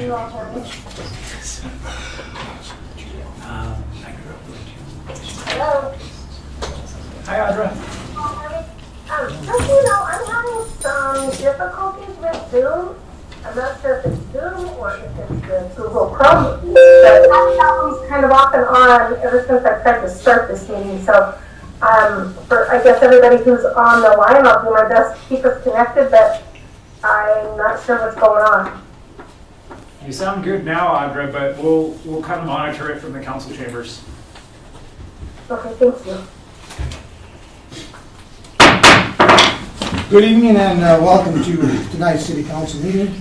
you all for me. Hello. Hi, Audra. Just you know, I'm having some difficulties with Zoom. I'm not sure if it's Zoom or if it's the Google Chrome. But I've had problems kind of off and on ever since I tried to start this meeting. So, for I guess everybody who's on the line, I'll do my best to keep us connected, but I'm not sure what's going on. You sound good now, Audra, but we'll kind of monitor it from the council chambers. Okay, thank you. Good evening and welcome to tonight's City Council meeting.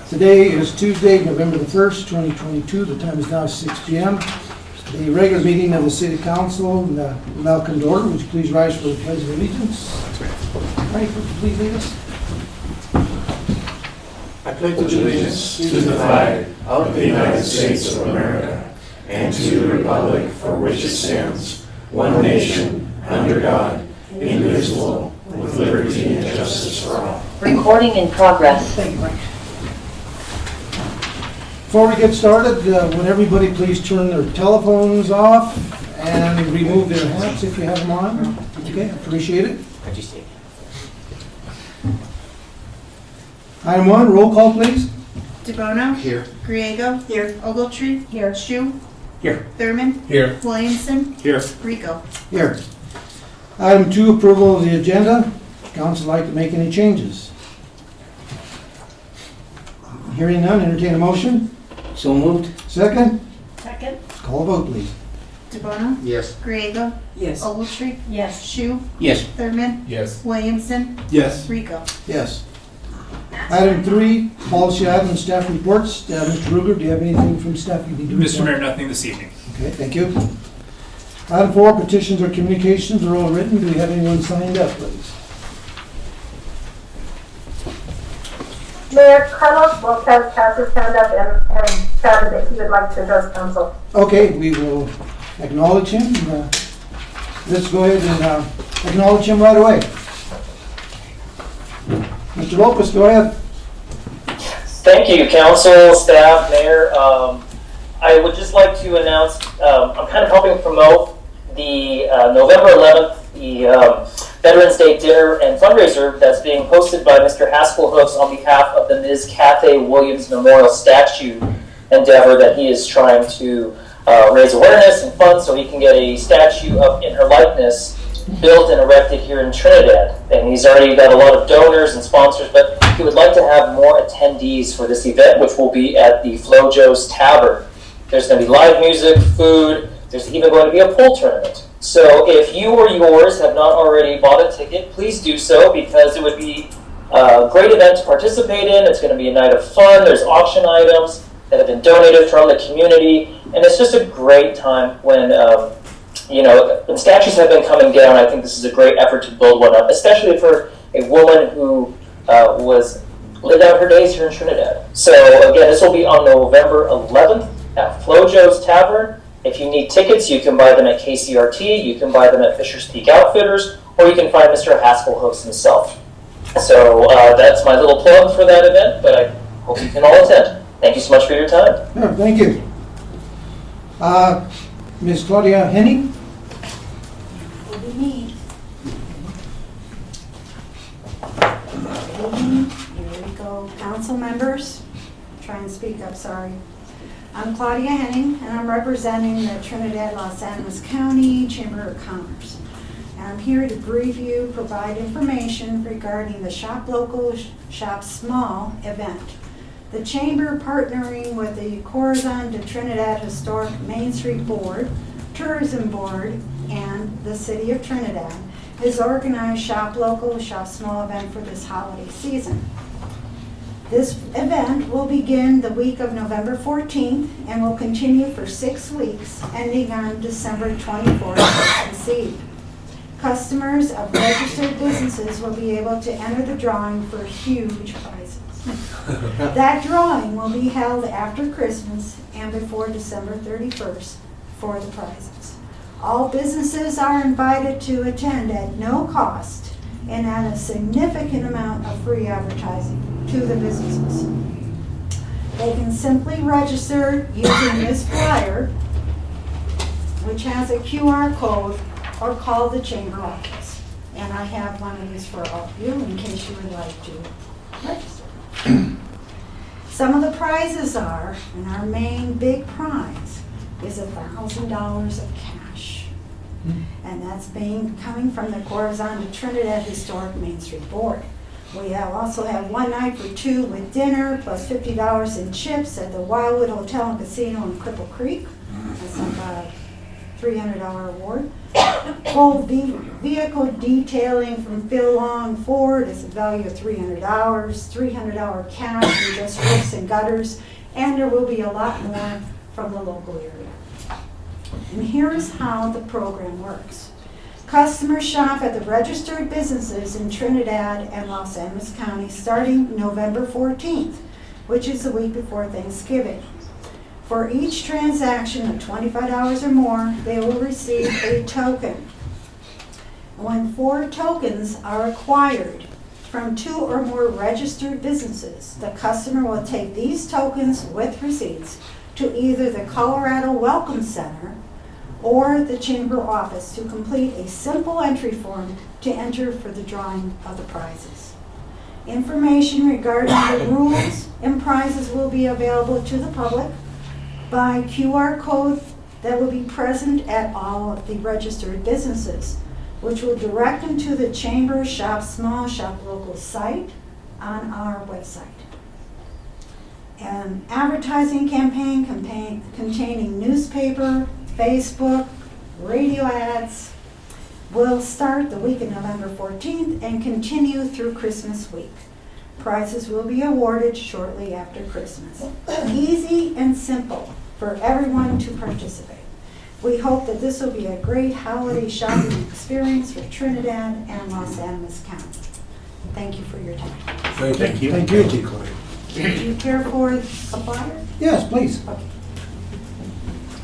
Today is Tuesday, November the 1st, 2022. The time is now 6 p.m. The regular meeting of the City Council now come to order. Would you please rise for the Pledge of Allegiance? Frank, would you please lead us? I pledge allegiance to the flag of the United States of America and to the republic for which it stands, one nation, under God, indivisible, with liberty and justice for all. Recording in progress. Thank you, Frank. Before we get started, would everybody please turn their telephones off and remove their hats if you have them on? Okay, appreciate it. Item 1, roll call please. DeBono? Here. Griego? Here. Ogletree? Here. Shu? Here. Thurman? Here. Williamson? Here. Rico? Here. Item 2, approval of the agenda. Council like to make any changes? Hearing none, entertain a motion. So moved. Second, Second. call a vote please. DeBono? Yes. Griego? Yes. Ogletree? Yes. Shu? Yes. Thurman? Yes. Williamson? Yes. Rico? Yes. Item 3, policy items, staff reports. Mr. Ruger, do you have anything from staff you need to report? Mr. Mayor, nothing this evening. Okay, thank you. Item 4, petitions or communications are all written. Do we have anyone signed up, please? Mayor Carlos Lopez has his hand up and stated that he would like to address council. Okay, we will acknowledge him. Let's go ahead and acknowledge him right away. Mr. Lopez, go ahead. Thank you, council, staff, mayor. I would just like to announce, I'm kind of helping promote the November 11th, the Veterans Day dinner and fundraiser that's being hosted by Mr. Haskell Hooks on behalf of the Ms. Cathay Williams Memorial Statue endeavor that he is trying to raise awareness and funds so he can get a statue of in her likeness built and erected here in Trinidad. And he's already got a lot of donors and sponsors, but he would like to have more attendees for this event, which will be at the Flojo's Tavern. There's going to be live music, food, there's even going to be a pool tournament. So if you or yours have not already bought a ticket, please do so because it would be a great event to participate in. It's going to be a night of fun. There's auction items that have been donated from the community. And it's just a great time when when statues have been coming down. I think this is a great effort to build one up, especially for a woman who lived out her days here in Trinidad. So again, this will be on November 11th at Flojo's Tavern. If you need tickets, you can buy them at KCRT, you can buy them at Fisher's Peak Outfitters, or you can find Mr. Haskell Hooks himself. So that's my little plug for that event, but I hope you can all attend. Thank you so much for your time. Yeah, thank you. Ms. Claudia Henning? What do you need? Here we go. Council members, try and speak up, sorry. I'm Claudia Henning, and I'm representing the Trinidad Los Angeles County Chamber of Commerce. And I'm here to brief you, provide information regarding the Shop Local, Shop Small event. The Chamber, partnering with the Corazon de Trinidad Historic Main Street Board, Tourism Board, and the City of Trinidad, has organized Shop Local, Shop Small event for this holiday season. This event will begin the week of November 14th and will continue for 6 weeks, ending on December 24th, Christmas Eve. Customers of registered businesses will be able to enter the drawing for huge prizes. That drawing will be held after Christmas and before December 31st for the prizes. All businesses are invited to attend at no cost and at a significant amount of free advertising to the businesses. They can simply register using this flyer, which has a QR code, or call the chamber office. And I have one of these for all of you in case you would like to register. Some of the prizes are, and our main big prize is $1,000 of cash. And that's coming from the Corazon Trinidad Historic Main Street Board. We also have one night for two with dinner, plus $50 in chips at the Wildwood Hotel and Casino in Cripple Creek. That's about a $300 award. Full vehicle detailing from Phil Long Ford is a value of $300, $300 cash in just roofs and gutters, and there will be a lot more from the local area. And here's how the program works. Customers shop at the registered businesses in Trinidad and Los Angeles County starting November 14th, which is the week before Thanksgiving. For each transaction of $25 or more, they will receive a token. When 4 tokens are acquired from 2 or more registered businesses, the customer will take these tokens with receipts to either the Colorado Welcome Center or the chamber office to complete a simple entry form to enter for the drawing of the prizes. Information regarding the rules and prizes will be available to the public by QR code that will be present at all of the registered businesses, which will direct them to the Chamber Shop Small, Shop Local site on our website. An advertising campaign containing newspaper, Facebook, radio ads will start the week of November 14th and continue through Christmas week. Prizes will be awarded shortly after Christmas. Easy and simple for everyone to participate. We hope that this will be a great holiday shopping experience for Trinidad and Los Angeles County. Thank you for your time. Thank you. Thank you. Do you care for a flyer? Yes, please. Okay.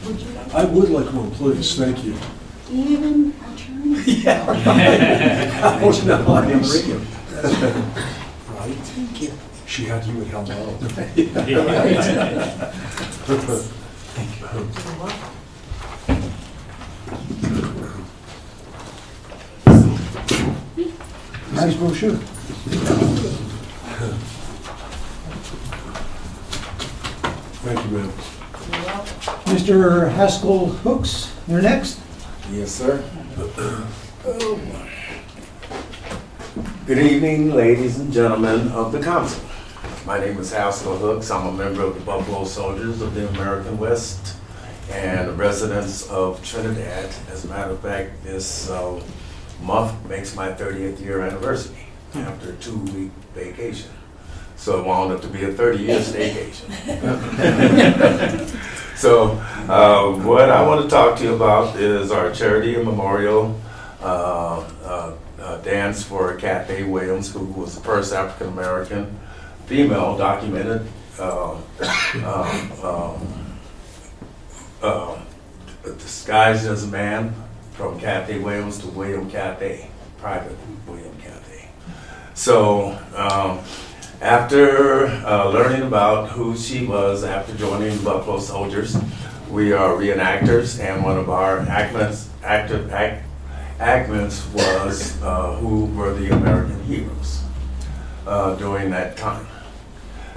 Would you like? I would like one, please, thank you. Even attorneys? I was not on the radio. Right? Thank you. She had you at hello. Nice brochure. Thank you, ma'am. Mr. Haskell Hooks, you're next. Yes, sir. Good evening, ladies and gentlemen of the council. My name is Haskell Hooks. I'm a member of the Buffalo Soldiers of the American West and a resident of Trinidad. As a matter of fact, this month makes my 30th year anniversary after a 2-week vacation. So it wound up to be a 30-year staycation. So what I want to talk to you about is our charity and memorial dance for Cathay Williams, who was the first African-American female documented disguised as a man, from Cathay Williams to William Cathay, Private William Cathay. So after learning about who she was after joining the Buffalo Soldiers, we are reenactors, and one of our actments was who were the American heroes during that time.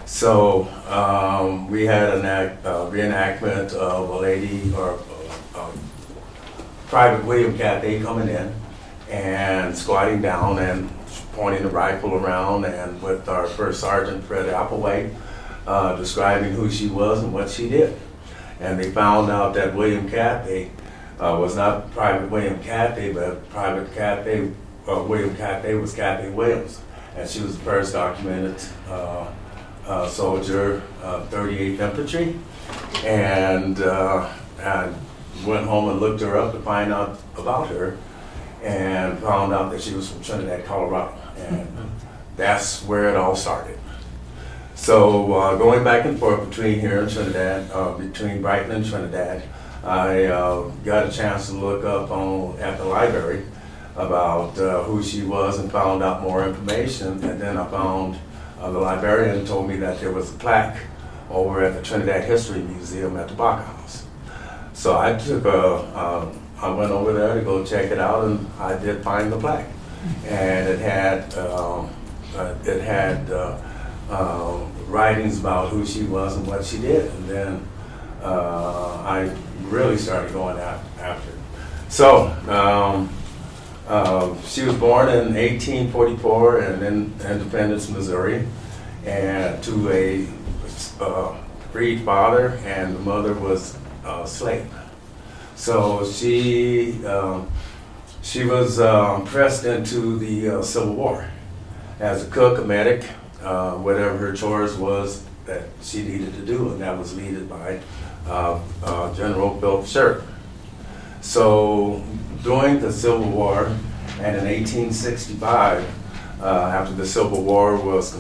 So we had a reenactment of a lady, or Private William Cathay, coming in and squatting down and pointing the rifle around, and with our first sergeant, Fred Applewhite, describing who she was and what she did. And they found out that William Cathay was not Private William Cathay, but Private Cathay, William Cathay was Cathay Williams. And she was the first documented soldier, 38th Infantry. And I went home and looked her up to find out about her, and found out that she was from Trinidad, Colorado. And that's where it all started. So going back and forth between here and Trinidad, between Brighton and Trinidad, I got a chance to look up at the library about who she was, and found out more information. And then I found the librarian told me that there was a plaque over at the Trinidad History Museum at the Bach House. So I went over there to go check it out, and I did find the plaque. And it had writings about who she was and what she did. And then I really started going after. So she was born in 1844 in Independence, Missouri, and to a freed father, and the mother was a slave. So she was pressed into the Civil War as a cook, a medic, whatever her chores was that she needed to do, and that was led by General Bill Sherman. So during the Civil War, and in 1865, after the Civil War was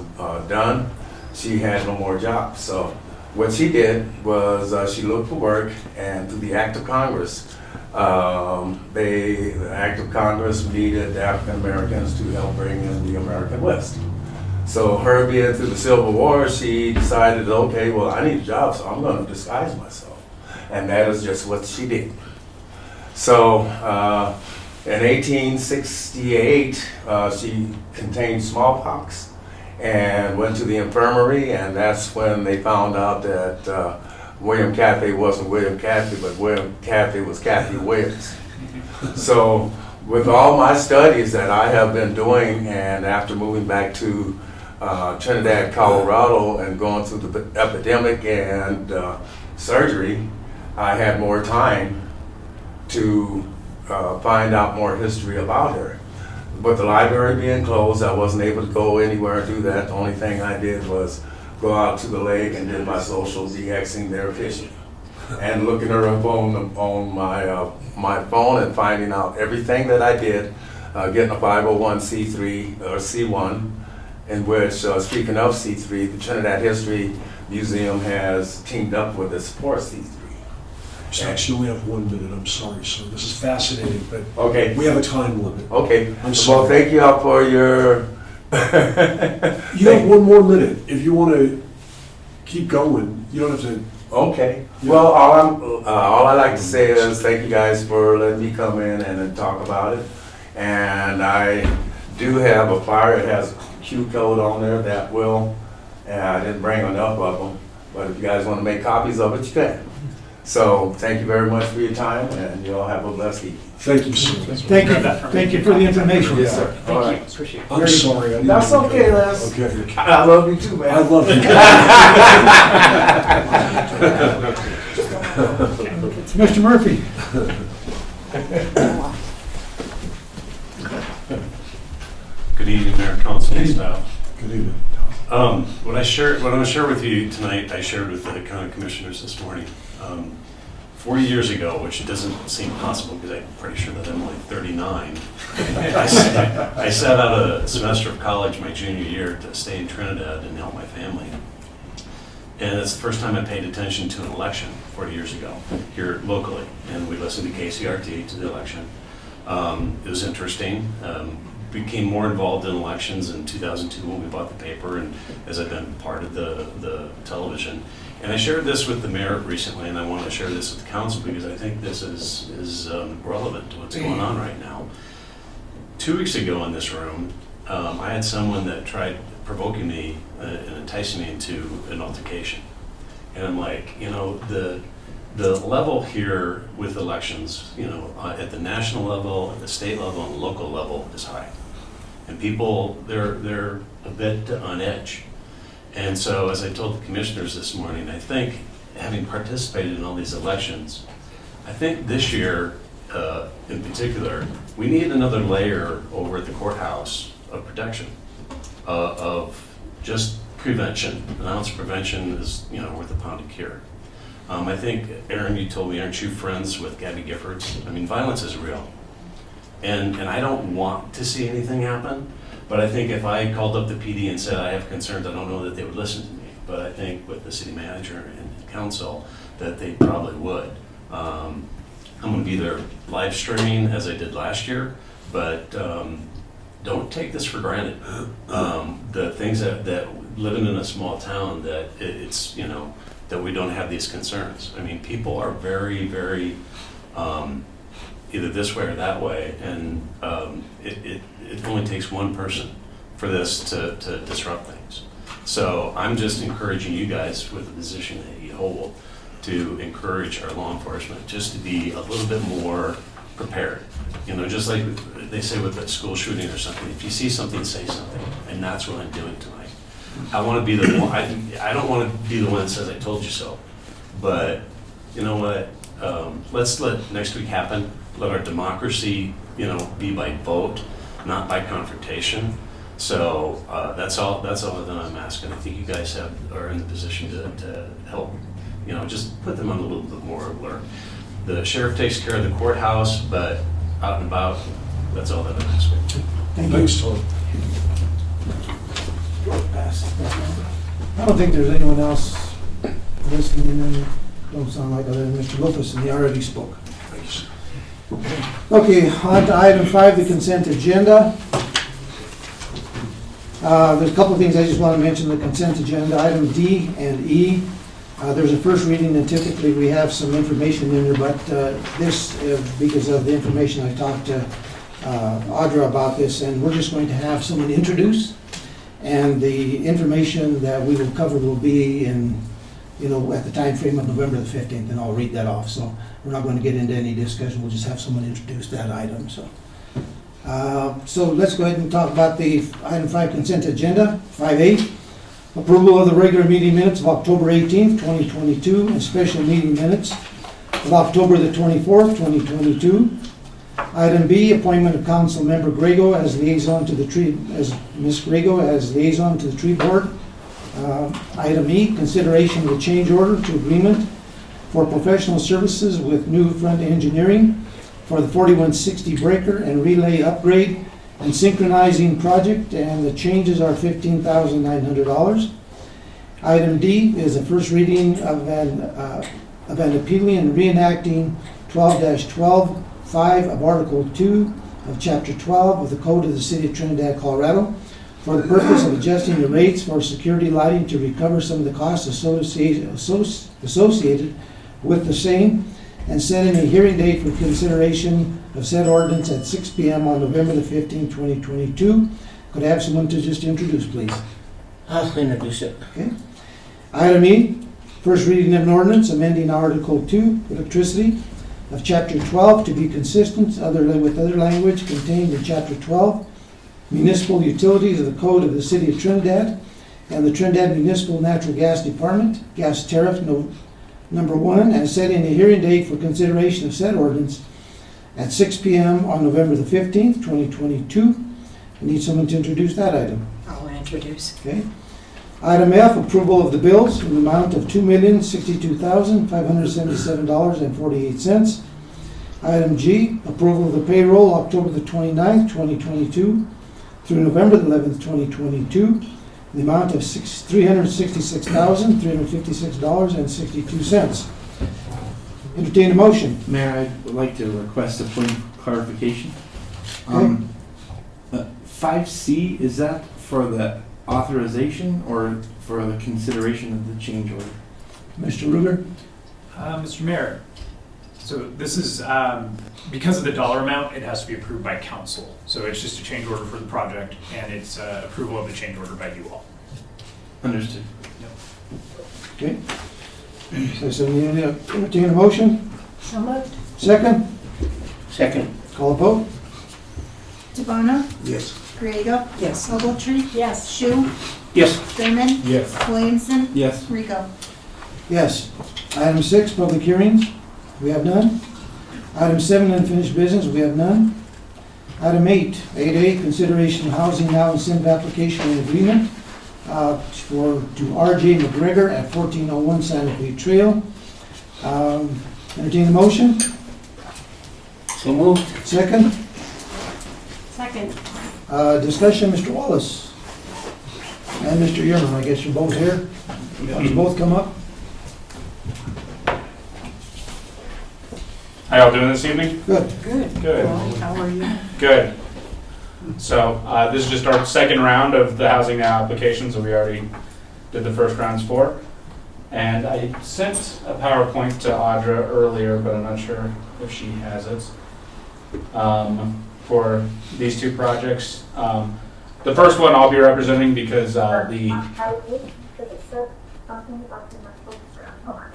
done, she had no more jobs. So what she did was she looked for work, and through the Act of Congress, the Act of Congress needed African Americans to help bring in the American West. So her being through the Civil War, she decided, okay, well, I need a job, so I'm going to disguise myself. And that is just what she did. So in 1868, she contained smallpox and went to the infirmary, and that's when they found out that William Cathy wasn't William Cathy, but William Cathy was Cathy Williams. So with all my studies that I have been doing, and after moving back to Trinidad, Colorado, and going through the epidemic and surgery, I had more time to find out more history about her. But the library being closed, I wasn't able to go anywhere and do that. The only thing I did was go out to the lake and did my social DXing there fishing. And looking her up on my phone and finding out everything that I did, getting a 501c3 or C1, in which, speaking of C3, the Trinidad History Museum has teamed up with the support C3. Actually, we have 1 minute. I'm sorry, sir. This is fascinating, but okay, we have a time limit. Okay. I'm sorry. Well, thank you all for your... You have 1 more minute. If you want to keep going, you don't have to... Okay. Well, all I like to say is thank you guys for letting me come in and talk about it. And I do have a flyer. It has a Q code on there that will, and I didn't bring enough of them, but if you guys want to make copies of it, you can. So thank you very much for your time, and you all have a blessed evening. Thank you, sir. Thank you for the information. Yes, sir. All right. Appreciate it. I'm sorry. I didn't That's mean to okay, go. Les. Okay. I love you too, man. I love you. Mr. Murphy. Good evening, Mayor, Council, and staff. Good evening. What I want to share with you tonight, I shared with the county commissioners this morning. 40 years ago, which doesn't seem possible because I'm pretty sure that I'm only 39, I sat out a semester of college my junior year to stay in Trinidad and help my family. And it's the first time I paid attention to an election 40 years ago here locally. And we listened to KCRT to the election. It was interesting. Became more involved in elections in 2002 when we bought the paper, and as I've been part of the television. And I shared this with the mayor recently, and I want to share this with the council because I think this is relevant to what's going on right now. 2 weeks ago in this room, I had someone that tried provoking me and enticing me into an altercation. And I'm like, the level here with elections, at the national level, at the state level, and local level is high. And people, they're a bit on edge. And so, as I told the commissioners this morning, I think, having participated in all these elections, I think this year, in particular, we need another layer over at the courthouse of protection, of just prevention. An ounce of prevention is, worth a pound of cure. I think, Aaron, you told me, aren't you friends with Gabby Giffords? I mean, violence is real. And I don't want to see anything happen, but I think if I called up the PD and said I have concerns, I don't know that they would listen to me. But I think with the city manager and council, that they probably would. I'm going to be there live streaming as I did last year, but don't take this for granted. The things that living in a small town, that it's, you know, that we don't have these concerns. I mean, people are very, very either this way or that way, and it only takes one person for this to disrupt things. So I'm just encouraging you guys with the position that you hold to encourage our law enforcement just to be a little bit more prepared. You know, just like they say with a school shooting or something, if you see something, say something, and that's what I'm doing tonight. I want to be the one, I don't want to be the one that says I told you so, but you know what, let's let next week happen, let our democracy, you know, be by vote, not by confrontation. So that's all that I'm asking. I think you guys are in the position to help, you know, just put them on a little bit more alert. The sheriff takes care of the courthouse, but out and about, that's all that I'm asking. Thank you. Thanks, Tom. Pass. I don't think there's anyone else listening in. Don't sound like other than Mr. Lopez, and he already spoke. Thanks. Okay, on to item 5, the consent agenda. There's a couple of things I just want to mention, the consent agenda, item D and E. There's a first reading, and typically we have some information in there, but this, because of the information, I talked to Audra about this, and we're just going to have someone introduce, and the information that we will cover will be in, you know, at the time frame of November the 15th, and I'll read that off. So we're not going to get into any discussion, we'll just have someone introduce that item. So let's go ahead and talk about the item 5 consent agenda. 5A, approval of the regular meeting minutes of October 18th, 2022, and special meeting minutes of October the 24th, 2022. Item B, appointment of Council Member Grego as liaison to the tree, as Ms. Grego as liaison to the tree board. Item E, consideration of a change order to agreement for professional services with New Front Engineering for the 4160 breaker and relay upgrade and synchronizing project, and the changes are $15,900. Item D is a first reading of an appealing and reenacting 12-12-5 of Article 2 of Chapter 12 of the Code of the City of Trinidad, Colorado, for the purpose of adjusting the rates for security lighting to recover some of the costs associated with the same, and setting a hearing date for consideration of said ordinance at 6 p.m. on November the 15th, 2022. Could I have someone to just introduce, please? I'll introduce it. Okay. Item E, first reading of an ordinance amending Article 2, electricity, of Chapter 12 to be consistent with other language contained in Chapter 12, municipal utilities of the Code of the City of Trinidad, and the Trinidad Municipal Natural Gas Department, gas tariff number 1, and setting a hearing date for consideration of said ordinance at 6 p.m. on November the 15th, 2022. I need someone to introduce that item. I'll introduce. Okay. Item F, approval of the bills in the amount of $2,062,577.48. Item G, approval of the payroll October the 29th, 2022 through November the 11th, 2022. The amount of $366,356.62. Entertain a motion. Mayor, I would like to request a point of clarification. Okay. 5C, is that for the authorization or for the consideration of the change order? Mr. Ruger? Mr. Mayor, so this is, because of the dollar amount, it has to be approved by council. So it's just a change order for the project, and it's approval of the change order by you all. Understood. Okay. So you need to entertain a motion? So moved. Second? Second. Call a vote? DeBona, Yes. Griego, Yes. Ogletree, Yes. Shu, Yes. Thurman, Yes. Williamson, Yes. Rico. Yes. Item 6, public hearings. We have none. Item 7, unfinished business. We have none. Item 8, 8A, consideration of housing now incentive application and agreement to R.J. McGregor at 1401 Santa Fe Trail. Entertain a motion? So moved. Second? Second. Discussion, Mr. Wallace. And Mr. Yerman, I guess you're both here. You both come up. How y'all doing this evening? Good. Good. Good. How are you? Good. So this is just our second round of the housing now applications that we already did the first rounds for. And I sent a PowerPoint to Audra earlier, but I'm not sure if she has it, for these two projects. The first one I'll be representing because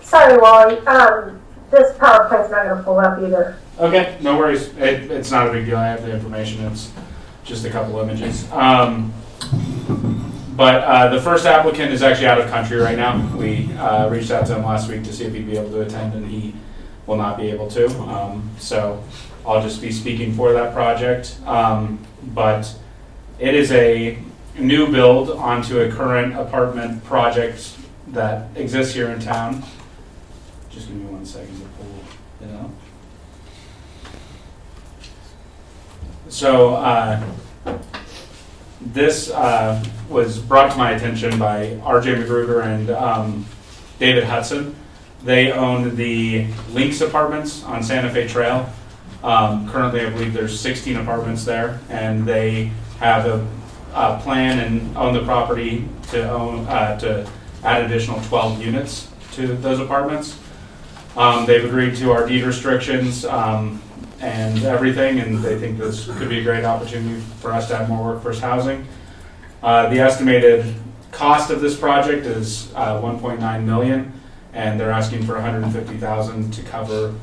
Sorry, Wally, this PowerPoint's not gonna pull up either. Okay, no worries. It's not a big deal. I have the information. It's just a couple images. But the first applicant is actually out of country right now. We reached out to him last week to see if he'd be able to attend, and he will not be able to. So I'll just be speaking for that project. But it is a new build onto a current apartment project that exists here in town. Just give me 1 second to pull it up. So this was brought to my attention by R.J. Magruder and David Hudson. They own the Lynx Apartments on Santa Fe Trail. Currently, I believe there's 16 apartments there, and they have a plan and own the property to add additional 12 units to those apartments. They've agreed to our deed restrictions and everything, and they think this could be a great opportunity for us to have more workforce housing. The estimated cost of this project is $1.9 million, and they're asking for $150,000 to cover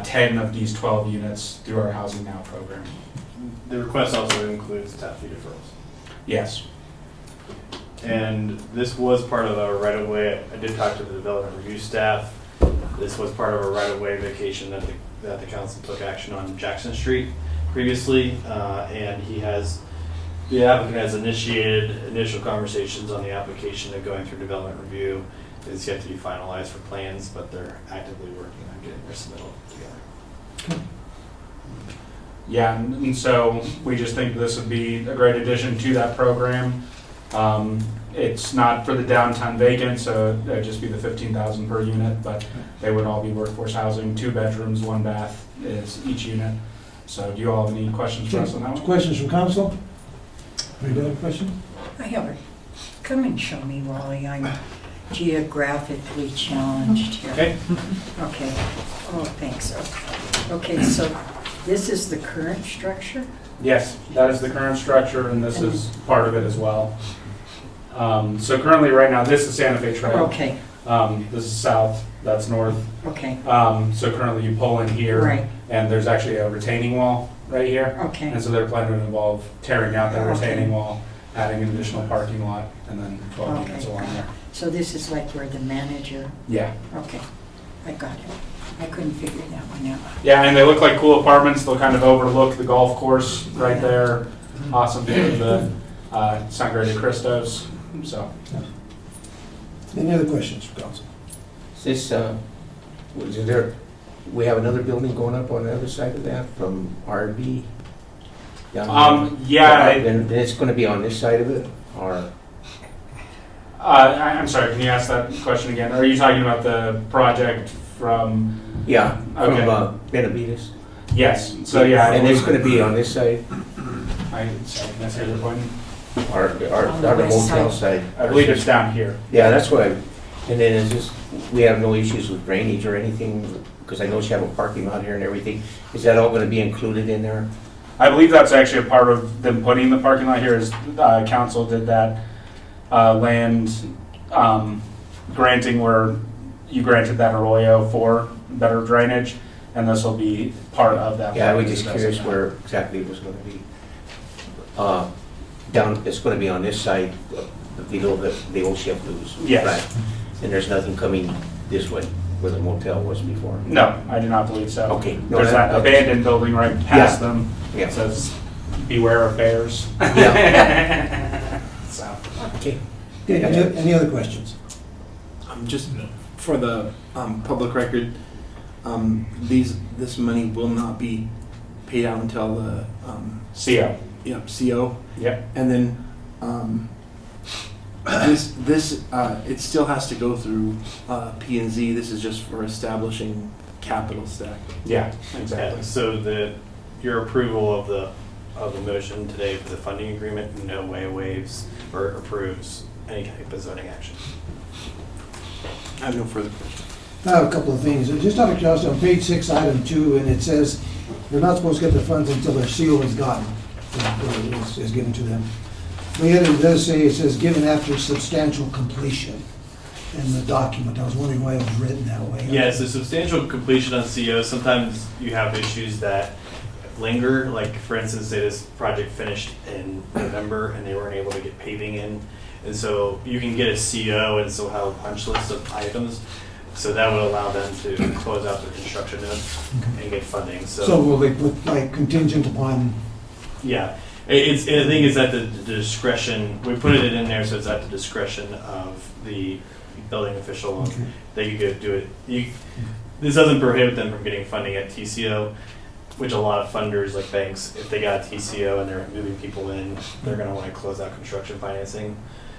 10 of these 12 units through our Housing Now program. The request also includes tap fee deferrals. Yes. And this was part of a right-of-way. I did talk to the development review staff. This was part of a right-of-way vacation that the council took action on Jackson Street previously, and the applicant has initiated initial conversations on the application and going through development review. It's yet to be finalized for plans, but they're actively working on getting their submittal together. Yeah, and so we just think this would be a great addition to that program. It's not for the downtown vacant, so it would just be the $15,000 per unit, but they would all be workforce housing, 2 bedrooms, 1 bath is each unit. So do you all have any questions for us on that one? Questions from council? Any other questions? I have a, come and show me, Wally. I'm geographically challenged here. Okay. Okay. Oh, thanks. Okay, so this is the current structure? Yes, that is the current structure, and this is part of it as well. So currently, right now, this is Santa Fe Trail. Okay, This is south, that's north. okay, So currently, you pull in here, right, and there's actually a retaining wall right here. okay. And so their plan would involve tearing out that Okay. retaining wall, adding an additional parking lot, and then 12 units Okay. along there. So this is like where the manager, Yeah. okay, I got it. I couldn't figure that one out. Yeah, and they look like cool apartments. They'll kind of overlook the golf course right there. Awesome view of the Sangre de Cristos. So, Any other questions from council? Is this, we have another building going up on the other side of that from RB? yeah, Then it's gonna be on this side of it, or? I'm sorry, can you ask that question again? Are you talking about the project from? Yeah, Okay. from Benavides. Yes, so yeah. And it's gonna be on this side, Sorry, can I say your point? or On the the west motel side. side? I believe it's down here. Yeah, that's what and then it's just, we have no issues with drainage or anything, because I know you have a parking lot here and everything. Is that all gonna be included in there? I believe that's actually a part of them putting the parking lot here is council did that land granting where you granted that arroyo for better drainage, and this will be part of that. Yeah, I was just curious where exactly it was gonna be. Down, it's gonna be on this side, below the old chef Lou's. Yes. Right. And there's nothing coming this way, where the motel was before? No, I do not believe so. Okay. No, There's that abandoned building right past them. Yeah. It says, beware of bears. Yeah. So, Okay. Okay, any other questions? Just for the public record, this money will not be paid out until the CO. CO. Yep. And then it still has to go through P&Z. This is just for establishing capital stack. Yeah, exactly. So your approval of the of the motion today for the funding agreement in no way waives or approves any type of zoning action. I have no further questions. I have a couple of things. Just out of curiosity, on page 6, item 2, and it says they're not supposed to get the funds until their CO is gotten, is given to them. But yet it does say, it says given after substantial completion in the document. I was wondering why it was written that way. Yes, the substantial completion on CO, sometimes you have issues that linger, like for instance, say this project finished in November and they weren't able to get paving in. And so you can get a CO and still have a punch list of items. So that would allow them to close out their construction notes and get funding. So will they put like contingent upon? Yeah, I think it's at the discretion, we put it in there so it's at the discretion of the building official. Okay. They could do it. This doesn't prohibit them from getting funding at TCO, which a lot of funders like banks, if they got TCO and they're moving people in, they're going to want to close out construction financing.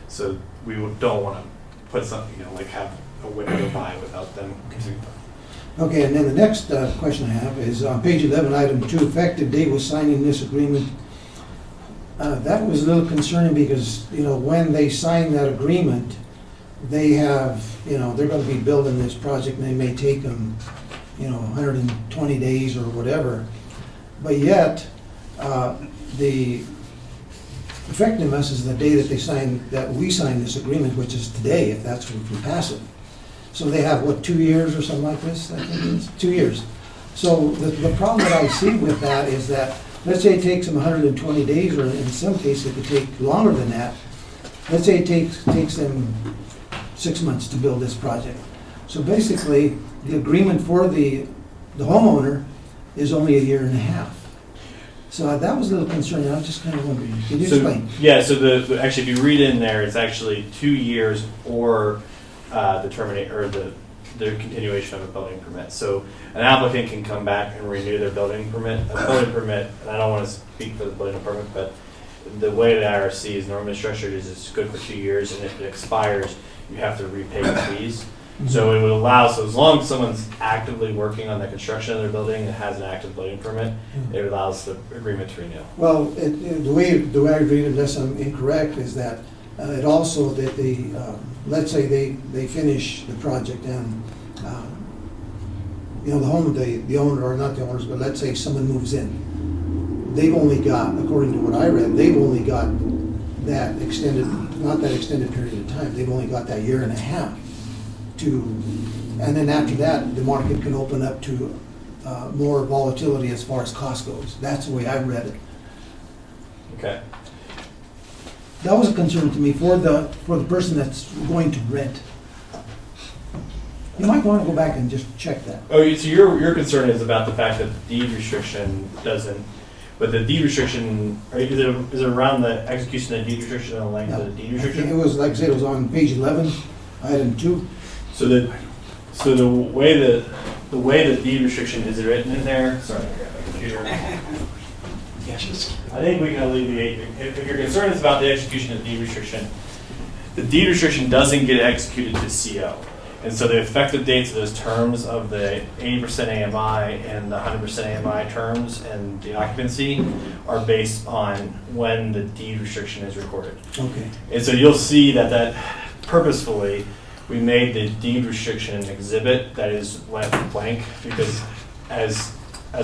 So we don't want to put something, like have a window by without them consuming funds. Okay, and then the next question I have is on page 11, item 2, effective date was signing this agreement. That was a little concerning because, when they sign that agreement, they have, they're going to be building this project and they may take them, 120 days or whatever. But yet, the effectiveness is the day that we sign this agreement, which is today, if that's if we pass it. So they have, 2 years or something like this? I think it's 2 years. So the problem that I see with that is that, let's say it takes them 120 days, or in some cases it could take longer than that. Let's say it takes them 6 months to build this project. So basically, the agreement for the homeowner is only 1.5 years. So that was a little concerning. I was just kind of wondering, can you explain? Yeah, so actually, if you read in there, it's actually 2 years or the continuation of a building permit. So an applicant can come back and renew their building permit. A building permit, and I don't want to speak for the building department, but the way the IRC is normally structured is it's good for 2 years, and if it expires, you have to repay the fees. So it would allow, so as long as someone's actively working on the construction of their building and has an active building permit, it allows the agreement to renew. Well, the way I read it, unless I'm incorrect, is that it also that let's say they finish the project and the owner, or not the owners, but let's say someone moves in. They've only got, according to what I read, they've only got that extended, not that extended period of time. They've only got that 1.5 years and then after that, the market can open up to more volatility as far as cost goes. That's the way I read it. Okay. That was a concern to me for the person that's going to rent. You might want to go back and just check that. Oh, so your concern is about the fact that the deed restriction doesn't, but the deed restriction, is it around the execution of the deed restriction and the length of the deed restriction? It was, like I said, it was on page 11, item 2. So the way the deed restriction is written in there, sorry, I got my computer. I think we can alleviate, if your concern is about the execution of the deed restriction doesn't get executed to CO. And so the effective dates of those terms of the 80% AMI and the 100% AMI terms and the occupancy are based on when the deed restriction is recorded. Okay. And so you'll see that purposefully, we made the deed restriction an exhibit that is left blank because as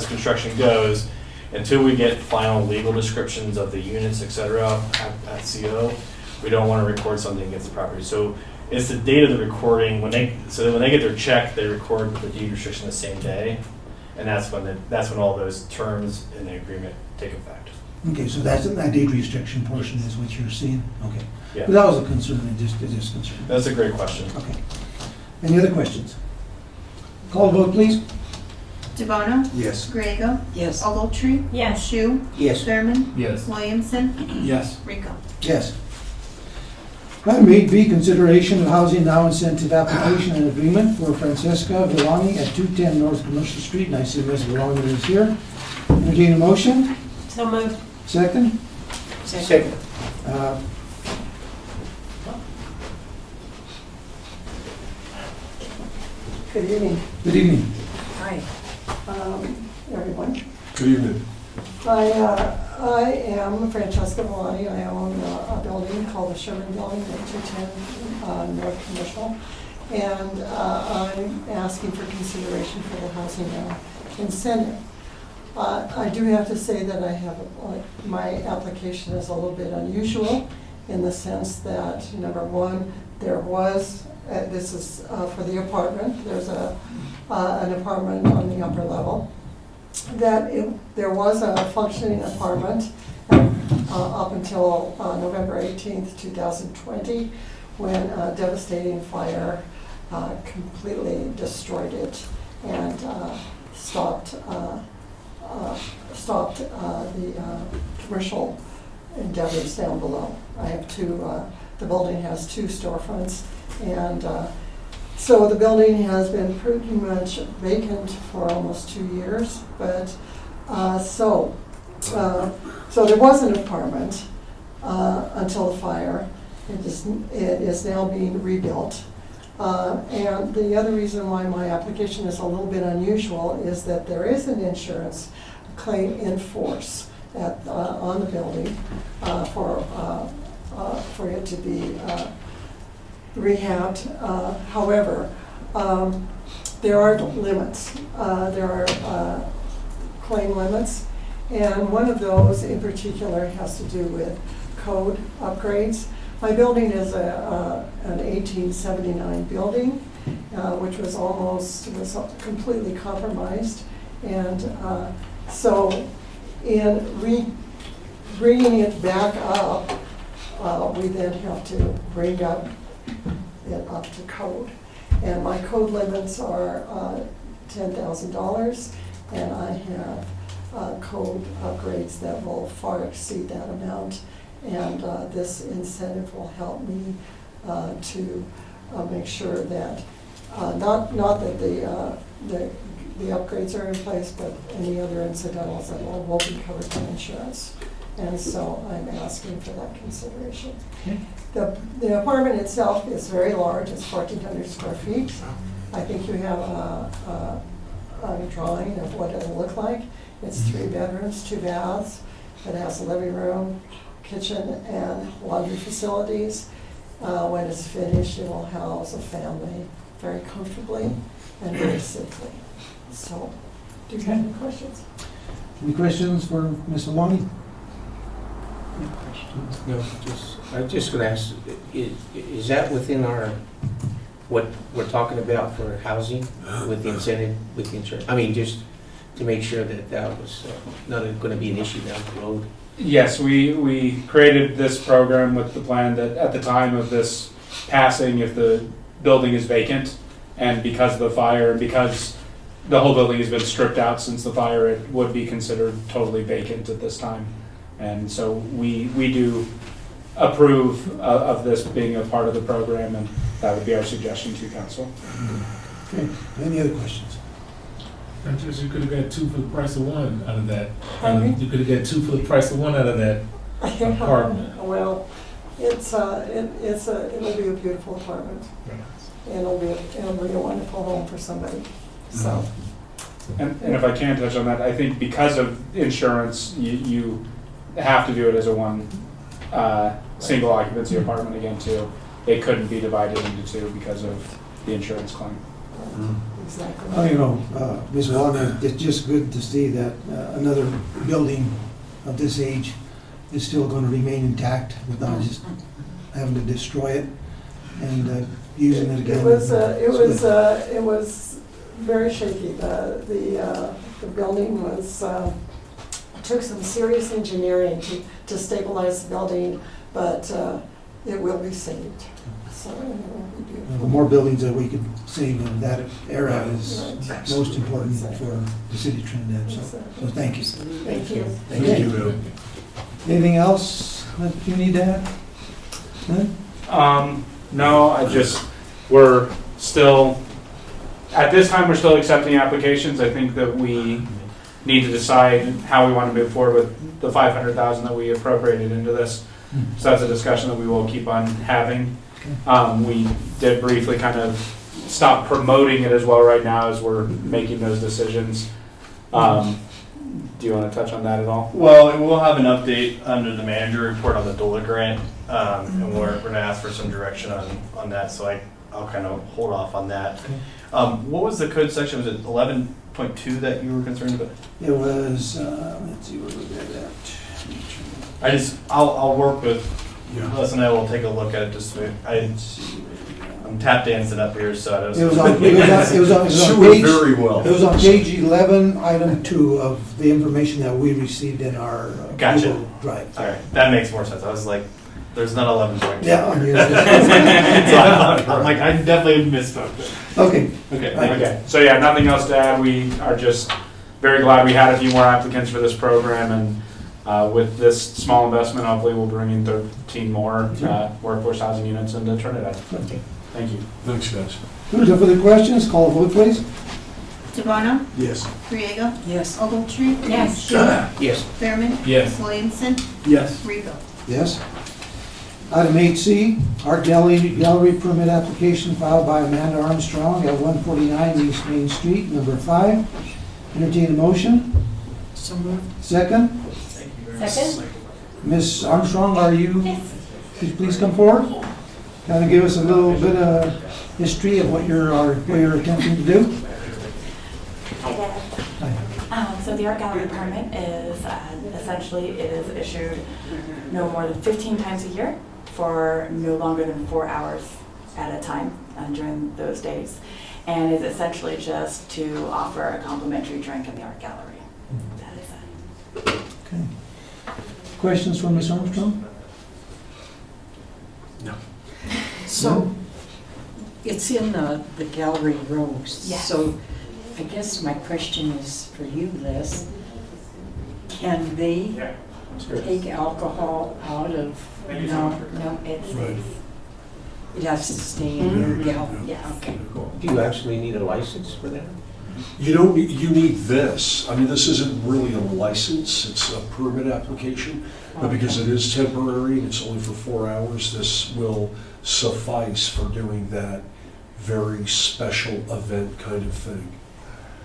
construction goes, until we get final legal descriptions of the units, et cetera, at CO, we don't want to record something against the property. So it's the date of the recording. When they get their check, they record the deed restriction the same day, and that's when all those terms in the agreement take effect. Okay, so that's that deed restriction portion is what you're seeing? Okay. Yeah. But that was a concern, it just concern. That's a great question. Okay. Any other questions? Call the vote, please. DeBono? Yes. Griego? Yes. Ogletree? Yes. Shu? Yes. Thurman? Yes. Williamson? Yes. Rico? Yes. Item 8B, consideration of housing now incentive application and agreement for Francesca Villani at 210 North Commercial Street, and I see Ms. Villani is here. Entertain a motion? So moved. Second? Second. Good evening, Good evening. Hi. everyone. Good evening. I I am Francesca Villani. I own a building called the Sherman Building at 210 North Commercial. And I'm asking for consideration for the housing incentive. I do have to say that I have, my application is a little bit unusual in the sense that, number one, there was, this is for the apartment, there's an apartment on the upper level, that there was a functioning apartment up until November 18th, 2020, when a devastating fire completely destroyed it and stopped the commercial endeavors down below. I have two, the building has two storefronts, and so the building has been pretty much vacant for almost 2 years, but so there was an apartment until the fire. It is now being rebuilt. And the other reason why my application is a little bit unusual is that there is an insurance claim in force on the building for it to be rehabbed. However, there are limits. There are claim limits, and one of those in particular has to do with code upgrades. My building is an 1879 building, which was completely compromised. And so in bringing it back up, we then have to bring it up to code. And my code limits are $10,000, and I have code upgrades that will far exceed that amount. And this incentive will help me to make sure that, not that the upgrades are in place, but any other incidentals that will be covered by insurance. And so I'm asking for that consideration. The apartment itself is very large. It's 1,400 square feet. I think you have a drawing of what it'll look like. It's 3 bedrooms, 2 baths. It has a living room, kitchen, and laundry facilities. When it's finished, it will house a family very comfortably and very safely. So, do you have any questions? Any questions for Ms. Alani? No, I'm just gonna ask, is that within our, what we're talking about for housing with the incentive, with the insurance? I mean, just to make sure that that was not gonna be an issue down the road. Yes, we created this program with the plan that at the time of this passing, if the building is vacant, and because of the fire, and because the whole building has been stripped out since the fire, it would be considered totally vacant at this time. And so we do approve of this being a part of the program, and that would be our suggestion to council. Okay, any other questions? You could have got 2 for the price of 1 out of that. Pardon me? You could have got 2 for the price of 1 out of that apartment. Well, it'll be a beautiful apartment. And it'll be a wonderful home for somebody. So. And if I can touch on that, I think because of insurance, you have to do it as a one single occupancy apartment again too. It couldn't be divided into 2 because of the insurance claim. Exactly. Well, you know, Ms. Wagner, it's just good to see that another building of this age is still going to remain intact without just having to destroy it and using it again. It was very shaky. The building took some serious engineering to stabilize the building, but it will be saved. So it will be beautiful. The more buildings that we could save in that era is most important for the city of Trinidad. So thank you. Thank you. Thank you. Anything else that you need to add? None? No, we're still, at this time, we're still accepting applications. I think that we need to decide how we want to move forward with the $500,000 that we appropriated into this. So that's a discussion that we will keep on having. We did briefly kind of stop promoting it as well right now as we're making those decisions. Do do you want to touch on that at all? Well, we'll have an update under the manager report on the DOLA grant, and we're going to ask for some direction on that, so I'll kind of hold off on that. What was the code section? Was it 11.2 that you were concerned about? It was, let's see where we got that. I'll work with Les and I will take a look at it just to, I'm tap dancing up here, so I don't. It was on page 11, item 2 of the information that we received in our Gotcha. Google Drive. All right, that makes more sense. I was like, there's not 11.2. Yeah, on yours. So I'm like, I definitely misspoke. Okay. Okay. So yeah, nothing else to add. We are just very glad we had a few more applicants for this program, and with this small investment, hopefully we'll bring in 13 more workforce housing units into Trinidad. Okay. Thank you. Thanks, guys. If no further questions, call the vote, please. DeBono? Yes. Griego? Yes. Ogletree? Yes. Shu? Yes. Thurman? Yes. Williamson? Yes. Rico? Yes. Item 8C, art gallery permit application filed by Amanda Armstrong at 149 East Main Street, number 5. Entertain a motion. So moved. Second. Second? Ms. Armstrong, are you, could you please come forward? Kind of give us a little bit of history of what you're attempting to do? Hi, Dad. So the art gallery permit is essentially it is issued no more than 15 times a year for no longer than 4 hours at a time during those days, and is essentially just to offer a complimentary drink in the art gallery. That is it. Okay. Questions from Ms. Armstrong? No. So it's in the gallery rows. Yes. So I guess my question is for you, Liz. Can they take alcohol out of, No, it stays. it has to stay in your gallery? Yes. Okay. Do you actually need a license for that? You don't, you need this. I mean, this isn't really a license, it's a permit application. But because it is temporary and it's only for 4 hours, this will suffice for doing that very special event kind of thing.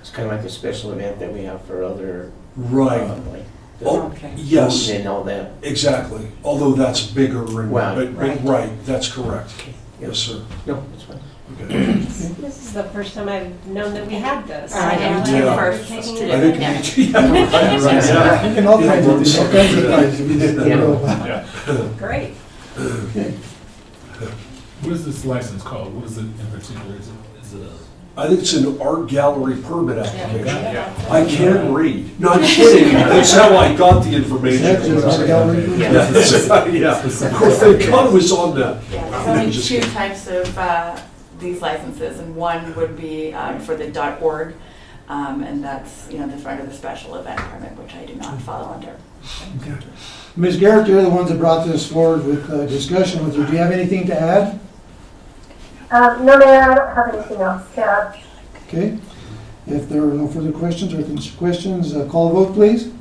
It's kind of like a special event that we have for other. Right. Like Oh, Okay. yes, food and all that. exactly. Although that's bigger and, Wow. but, right, that's correct. Okay. Yes, sir. No, that's fine. Okay. This is the first time I've known that we had this. I am too. Yeah. First. I think, yeah, right, And all kinds of things, all kinds of things we didn't know about. yeah. Great. Okay. What is this license called? What is it in particular? Is it I think it's an art gallery permit application. Yeah. I can't read. No, I'm kidding. That's how I got the information. That's just art gallery permit? Yeah, yeah. Of course, thank God it was on that. Yeah, there's only Just two kidding. types of these licenses, and one would be for the .org, and that's the front of the special event permit, which I do not follow under. Okay. Ms. Garrett, you're the ones that brought this forward with discussion with you. Do you have anything to add? No, Mayor, I don't have anything else to add. Okay. If there are no further questions or questions, call a vote, please.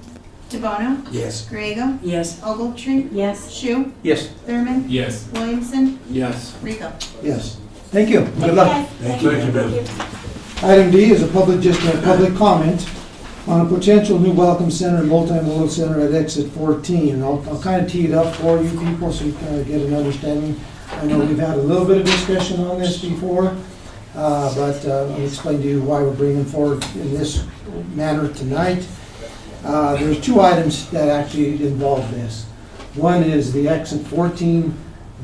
DeBono? Yes. Griego? Yes. Ogletree? Yes. Shu? Yes. Thurman? Yes. Williamson? Yes. Rico? Yes. Thank you. Good luck. Thank you, Ben. Item D is a public comment on a potential new welcome center, multimodal center at exit 14. I'll kind of tee it up for you people so you kind of get an understanding. I know we've had a little bit of discussion on this before, but I'll explain to you why we're bringing forward in this manner tonight. There's two items that actually involve this. One is the exit 14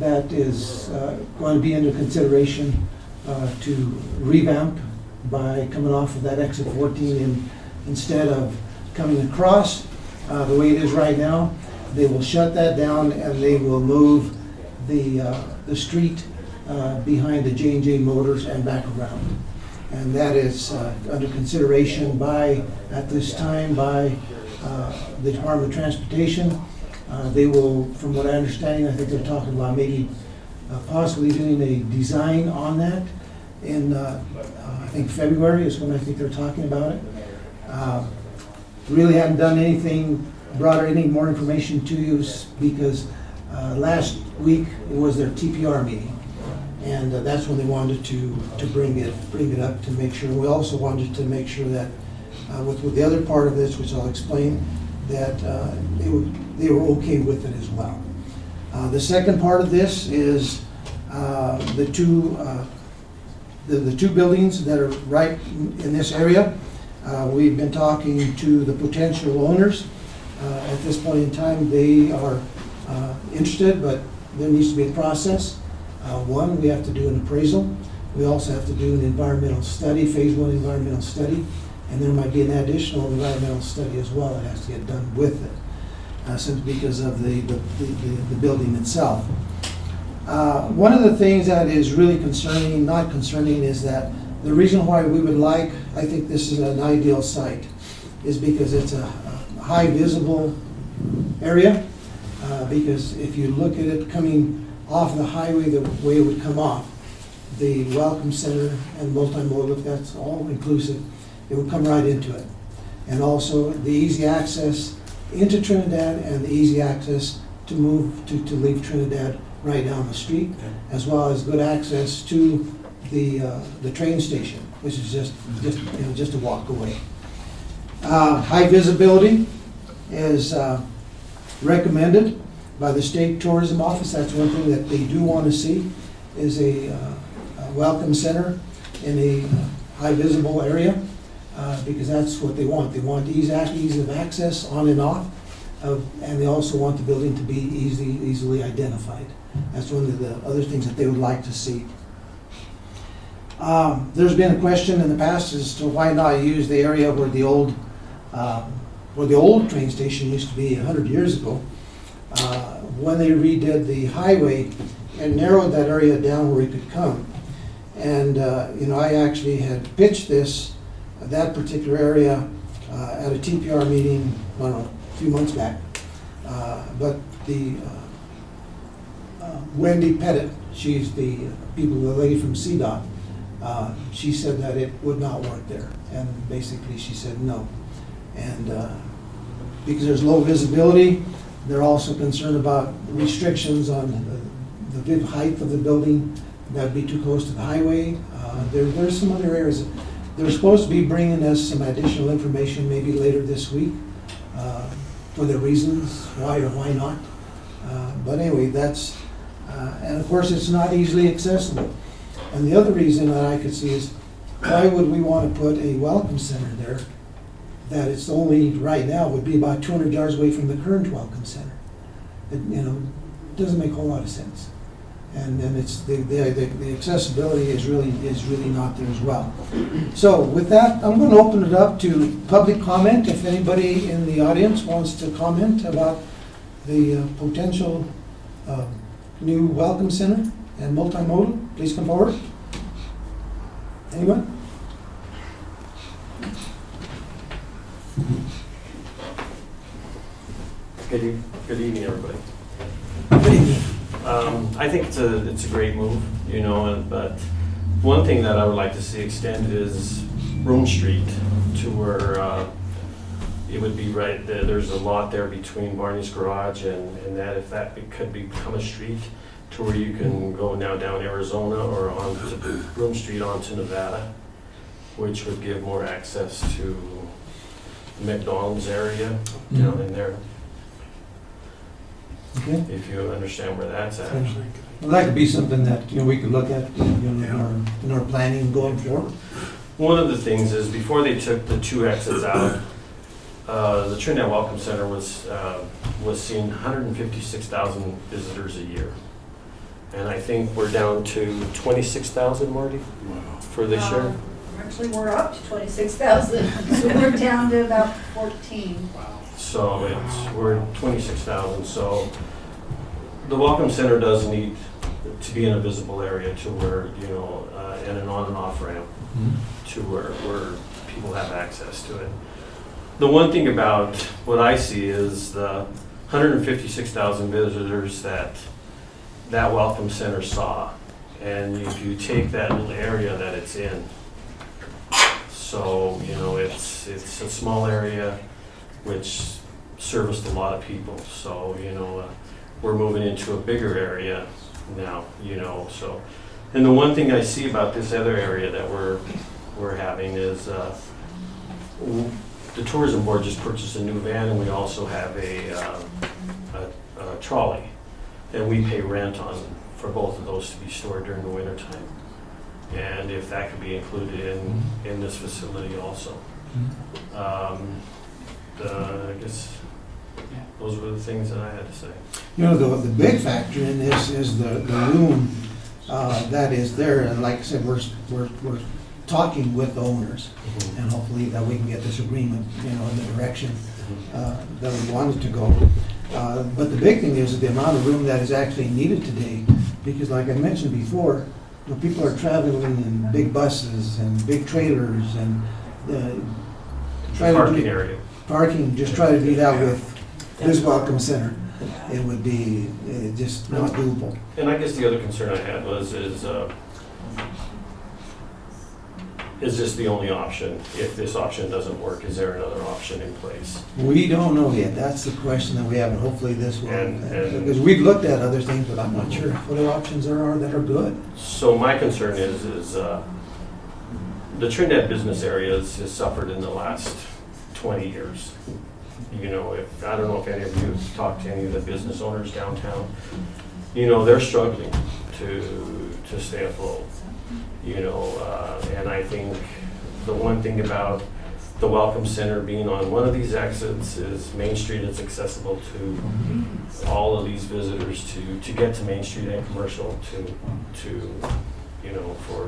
that is going to be under consideration to revamp by coming off of that exit 14 and instead of coming across the way it is right now, they will shut that down and they will move the street behind the J&J Motors and back around. And that is under consideration at this time by the Department of Transportation. They will, from what I understand, I think they're talking about maybe possibly doing a design on that in, I think February is when I think they're talking about it. Really haven't done anything, brought any more information to you because last week it was their TPR meeting. And that's when they wanted to bring it up to make sure. We also wanted to make sure that with the other part of this, which I'll explain, that they were okay with it as well. The second part of this is the two buildings that are right in this area. We've been talking to the potential owners. At this point in time, they are interested, but there needs to be a process. One, we have to do an appraisal. We also have to do an environmental study, phase 1 environmental study, and there might be an additional environmental study as well that has to get done with it, simply because of the building itself. One of the things that is really not concerning, is that the reason why we would like, I think this is an ideal site, is because it's a high visible area, because if you look at it coming off the highway, the way it would come off, the Welcome Center and multimodal, if that's all inclusive, it would come right into it. And also the easy access into Trinidad and the easy access to move to leave Trinidad right down the street, as well as good access to the train station, which is just a walk away. High visibility is recommended by the State Tourism Office. That's one thing that they do want to see, is a welcome center in a high visible area, because that's what they want. They want ease of access on and off, and they also want the building to be easily identified. That's one of the other things that they would like to see. There's been a question in the past as to why not use the area where the old train station used to be 100 years ago. When they redid the highway, and narrowed that area down where it could come. And I actually had pitched that particular area at a TPR meeting, I don't know, a few months back. But the Wendy Pettit, she's the lady from CDOT, she said that it would not work there. And basically she said no. And because there's low visibility, they're also concerned about restrictions on the height of the building. That would be too close to the highway. There's some other areas. They're supposed to be bringing us some additional information maybe later this week for the reasons why or why not. But anyway, that's, and of course it's not easily accessible. And the other reason that I could see is, why would we want to put a welcome center there that it's only right now would be about 200 yards away from the current welcome center? It doesn't make a whole lot of sense. And then it's the accessibility is really not there as well. So with that, I'm going to open it up to public comment. If anybody in the audience wants to comment about the potential new welcome center and multimodal, please come forward. Anyone? Good evening, everybody. Good evening. I think it's a great move, but one thing that I would like to see extended is Rome Street to where it would be right there. There's a lot there between Barney's Garage and that, if that could become a street to where you can go now down Arizona or onto Rome Street onto Nevada, which would give more access to the McDonald's area down in there. Okay. If you understand where that's at. Well, that could be something that we could look at in our planning going forward. One of the things is, before they took the two exits out, the Trinidad Welcome Center was seeing 156,000 visitors a year, and I think we're down to 26,000, Marty, for this year. Actually, we're up to 26,000, so we're down to about 14. So we're at 26,000. So the Welcome Center does need to be in a visible area to where, and an on and off ramp to where people have access to it. The one thing about what I see is the 156,000 visitors that Welcome Center saw. And if you take that little area that it's in, so, it's a small area which serviced a lot of people. So, we're moving into a bigger area now, so. And the one thing I see about this other area that we're having is the tourism board just purchased a new van, and we also have a trolley. And we pay rent for both of those to be stored during the winter time. And if that could be included in this facility also. I guess those were the things that I had to say. You know, the big factor in this is the room that is there, and like I said, we're talking with the owners, and hopefully that we can get this agreement, in the direction that we want it to go. But the big thing is the amount of room that is actually needed today, because like I mentioned before, people are traveling in big buses and big trailers, and parking, just try to do that with this welcome center. It would be just not doable. And I guess the other concern I had is this the only option? If this option doesn't work, is there another option in place? We don't know yet. That's the question that we have, and hopefully this will. Because we've looked at other things, but I'm not sure what other options there are that are good. So my concern is the Trinidad business area has suffered in the last 20 years. I don't know if any of you have talked to any of the business owners downtown. They're struggling to stay afloat. And I think the one thing about the Welcome Center being on one of these exits is Main Street is accessible to all of these visitors to get to Main Street and Commercial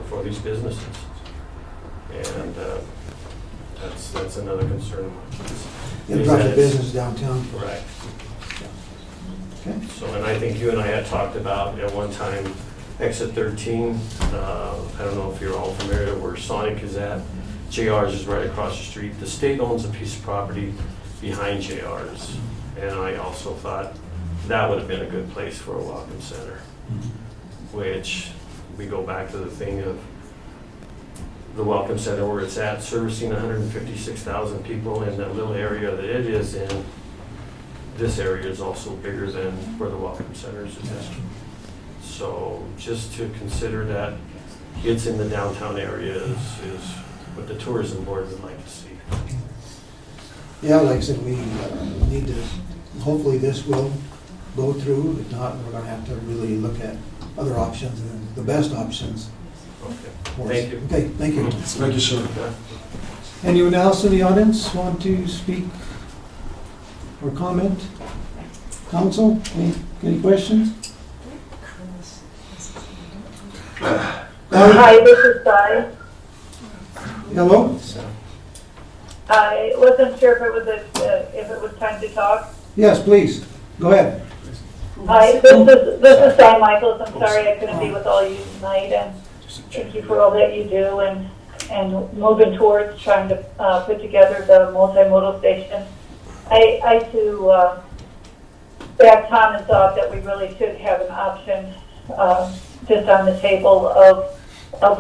for these businesses. And that's another concern. It brought the business downtown. Right. Okay. So, and I think you and I had talked about at one time, exit 13, I don't know if you're all familiar where Sonic is at. JR's is right across the street. The state owns a piece of property behind JR's. And I also thought that would have been a good place for a welcome center, which we go back to the thing of the welcome center where it's at, servicing 156,000 people in that little area that it is in. This area is also bigger than where the welcome centers is at. So just to consider that it's in the downtown area is what the tourism board would like to see. Yeah, like I said, we need to, hopefully this will go through. If not, we're going to have to really look at other options and the best options. Okay. For us. Thank you. Okay, thank you. Thank you, sir. Anyone else in the audience want to speak or comment? Council, any questions? Hi, this is Di. Hello? I wasn't sure if it was time to talk. Yes, please. Go ahead. Hi, this is Di Michaels. I'm sorry I couldn't be with all you tonight, and thank you for all that you do and moving towards trying to put together the multimodal station. I too backed Tom and thought that we really should have an option just on the table of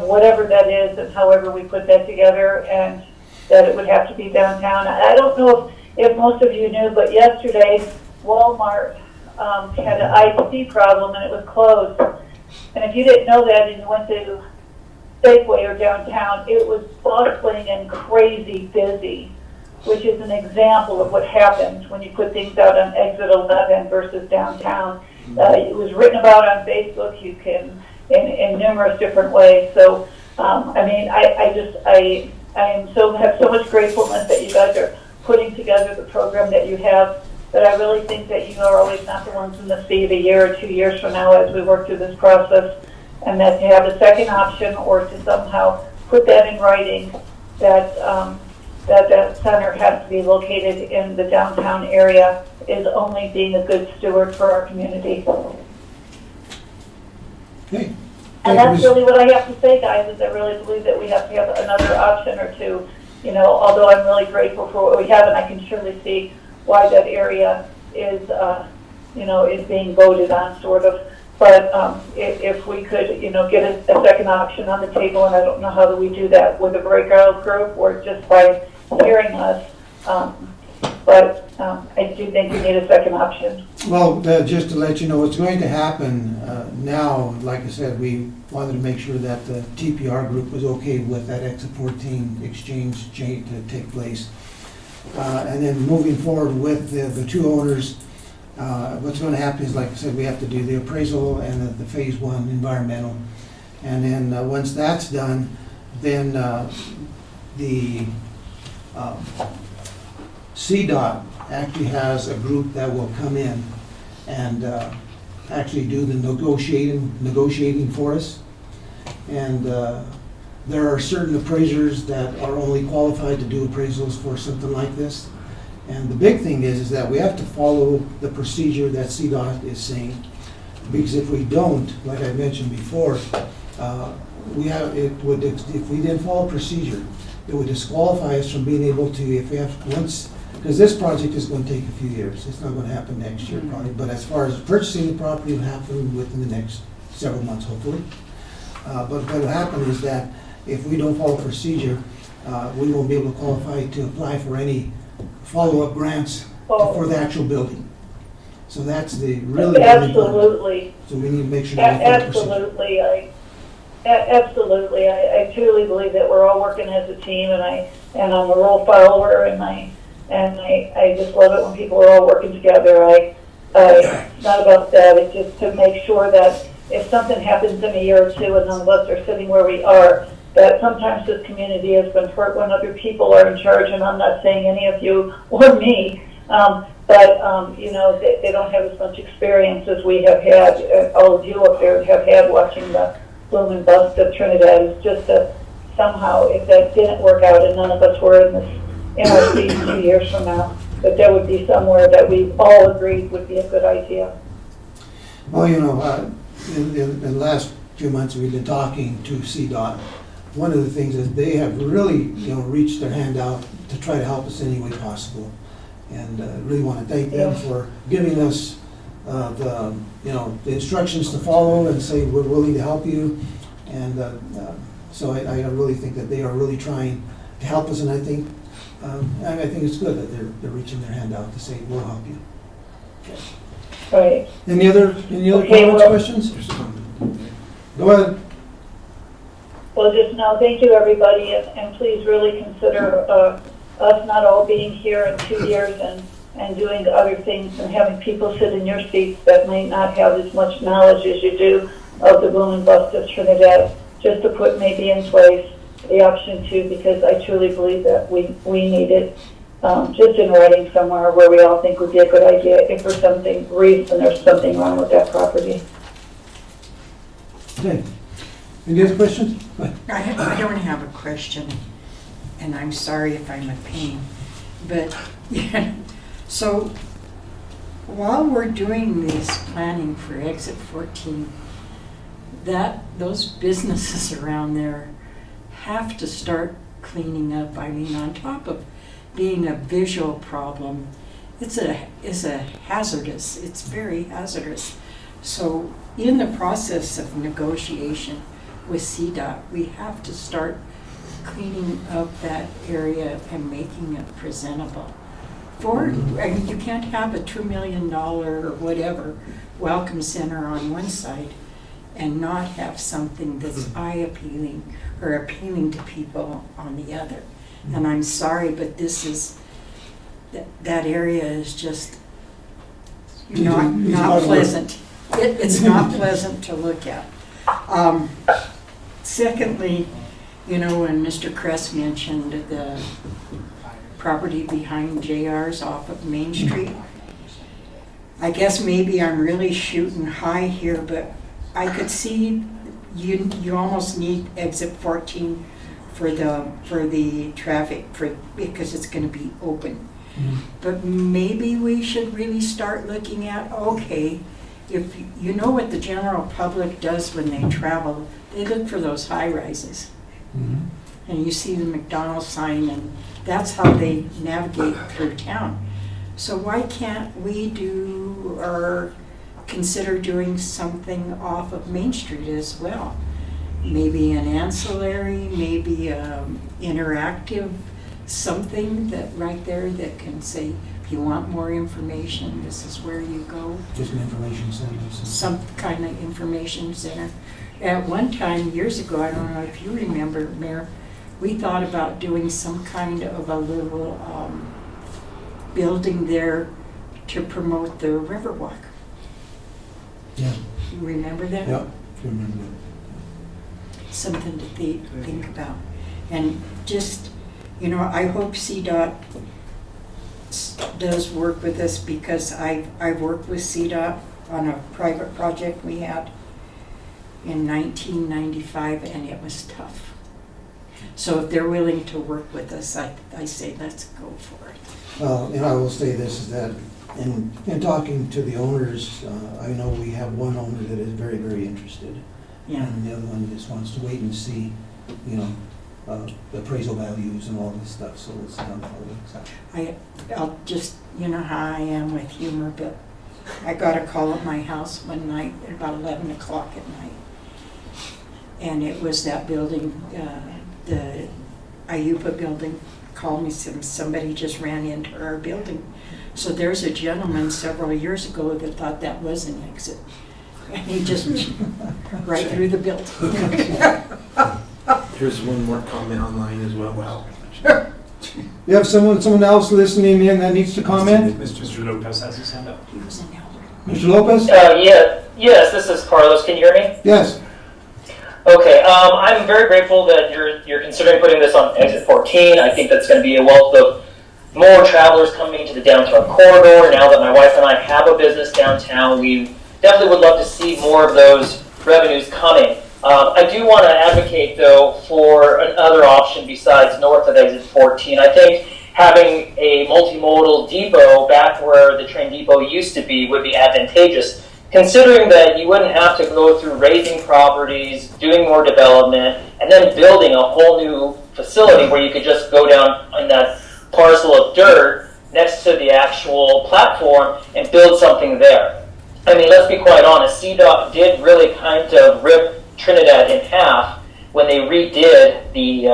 whatever that is and however we put that together, and that it would have to be downtown. I don't know if most of you knew, but yesterday Walmart had an IT problem and it was closed. And if you didn't know that and you went to Safeway or downtown, it was bustling and crazy busy, which is an example of what happens when you put things out on exit 11 versus downtown. It was written about on Facebook. You can in numerous different ways. So, I have so much gratefulness that you guys are putting together the program that you have. But I really think that you are always not the ones in the seat a year or 2 years from now as we work through this process, and that to have a second option or to somehow put that in writing that that center has to be located in the downtown area is only being a good steward for our community. Okay. And that's really what I have to say, guys, is I really believe that we have to have another option or two. Although I'm really grateful for what we have, and I can surely see why that area is, is being voted on, sort of. But if we could, get a second option on the table, and I don't know how do we do that with a breakout group or just by hearing us, but I do think we need a second option. Well, just to let you know, what's going to happen now, like I said, we wanted to make sure that the TPR group was okay with that exit 14 exchange to take place. And then moving forward with the two owners, what's going to happen is, like I said, we have to do the appraisal and the phase 1 environmental. And then once that's done, then the CDOT actually has a group that will come in and actually do the negotiating for us. And there are certain appraisers that are only qualified to do appraisals for something like this. And the big thing is that we have to follow the procedure that CDOT is saying. Because if we don't, like I mentioned before, if we didn't follow procedure, it would disqualify us from being able to, if we have once, because this project is going to take a few years. It's not going to happen next year probably, but as far as purchasing the property, it will happen within the next several months, hopefully. But what will happen is that if we don't follow procedure, we won't be able to qualify to apply for any follow-up grants for the actual building. So that's the really Absolutely. So we need to make sure that we follow procedure. Absolutely. I truly believe that we're all working as a team, and I'm a rule follower, and I just love it when people are all working together. It's not about that. It's just to make sure that if something happens in a year or two and none of us are sitting where we are, that sometimes this community has been hurt when other people are in charge, and I'm not saying any of you or me, but you know, they don't have as much experience as we have had, all of you up there have had watching the boom and bust of Trinidad. It's just that somehow, if that didn't work out and none of us were in our seats 2 years from now, that there would be somewhere that we all agreed would be a good idea. Well, you know, in the last few months we've been talking to CDOT. One of the things is they have really, you know, reached their hand out to try to help us any way possible. And really want to thank them for giving us the instructions to follow and say we're willing to help you. And so I really think that they are really trying to help us, and I think it's good that they're reaching their hand out to say we'll help you. Okay. Right. Any other comments, questions? Go ahead. Well, just know, thank you, everybody, and please really consider us not all being here in 2 years and doing other things and having people sit in your seats that may not have as much knowledge as you do of the boom and bust of Trinidad, just to put maybe in place the option 2, because I truly believe that we need it just in writing somewhere where we all think would be a good idea if for something reason there's something wrong with that property. Okay. Any other questions? I don't have a question, and I'm sorry if I'm a pain, but so while we're doing this planning for exit 14, those businesses around there have to start cleaning up. I mean, on top of being a visual problem, it's hazardous. It's very hazardous. So in the process of negotiation with CDOT, we have to start cleaning up that area and making it presentable. I mean, you can't have a $2 million or whatever welcome center on one side and not have something that's eye-appealing or appealing to people on the other. And I'm sorry, but that area is just not pleasant. It's not pleasant to look at. Secondly, you know, when Mr. Kress mentioned the property behind JR's off of Main Street, I guess maybe I'm really shooting high here, but I could see you almost need exit 14 for the traffic because it's going to be open. But maybe we should really start looking at, okay, if you know what the general public does when they travel, they look for those high rises. And you see the McDonald's sign, and that's how they navigate through town. So why can't we do or consider doing something off of Main Street as well? Maybe an ancillary, maybe interactive, something that right there that can say, If you want more information, this is where you go. Just an information center. Some kind of information center. At one time, years ago, I don't know if you remember, Mayor, we thought about doing some kind of a little building there to promote the Riverwalk. Yeah. You remember that? Yeah, I remember that. Something to think about. And just, you know, I hope CDOT does work with us, because I've worked with CDOT on a private project we had in 1995, and it was tough. So if they're willing to work with us, I say let's go for it. And I will say this, is that in talking to the owners, I know we have one owner that is very, very interested. Yeah. And the other one just wants to wait and see, you know, the appraisal values and all this stuff, so it's not how it works out. I'll just, you know how I am with humor, but I got a call at my house one night at about 11 o'clock at night. And it was that building, the IUPA building, called me, somebody just ran into our building. So there's a gentleman several years ago that thought that was an exit. And he just right through the building. Here's one more comment online as well. Wow. You have someone else listening in that needs to comment? Mr. Lopez has his hand up. He was an elder. Mr. Lopez? Yes, this is Carlos. Can you hear me? Yes. Okay, I'm very grateful that you're considering putting this on exit 14. I think that's going to be a wealth of more travelers coming into the downtown corridor. Now that my wife and I have a business downtown, we definitely would love to see more of those revenues coming. I do want to advocate, though, for another option besides north of exit 14. I think having a multimodal depot back where the train depot used to be would be advantageous, considering that you wouldn't have to go through raising properties, doing more development, and then building a whole new facility where you could just go down on that parcel of dirt next to the actual platform and build something there. I mean, let's be quite honest, CDOT did really kind of rip Trinidad in half when they redid the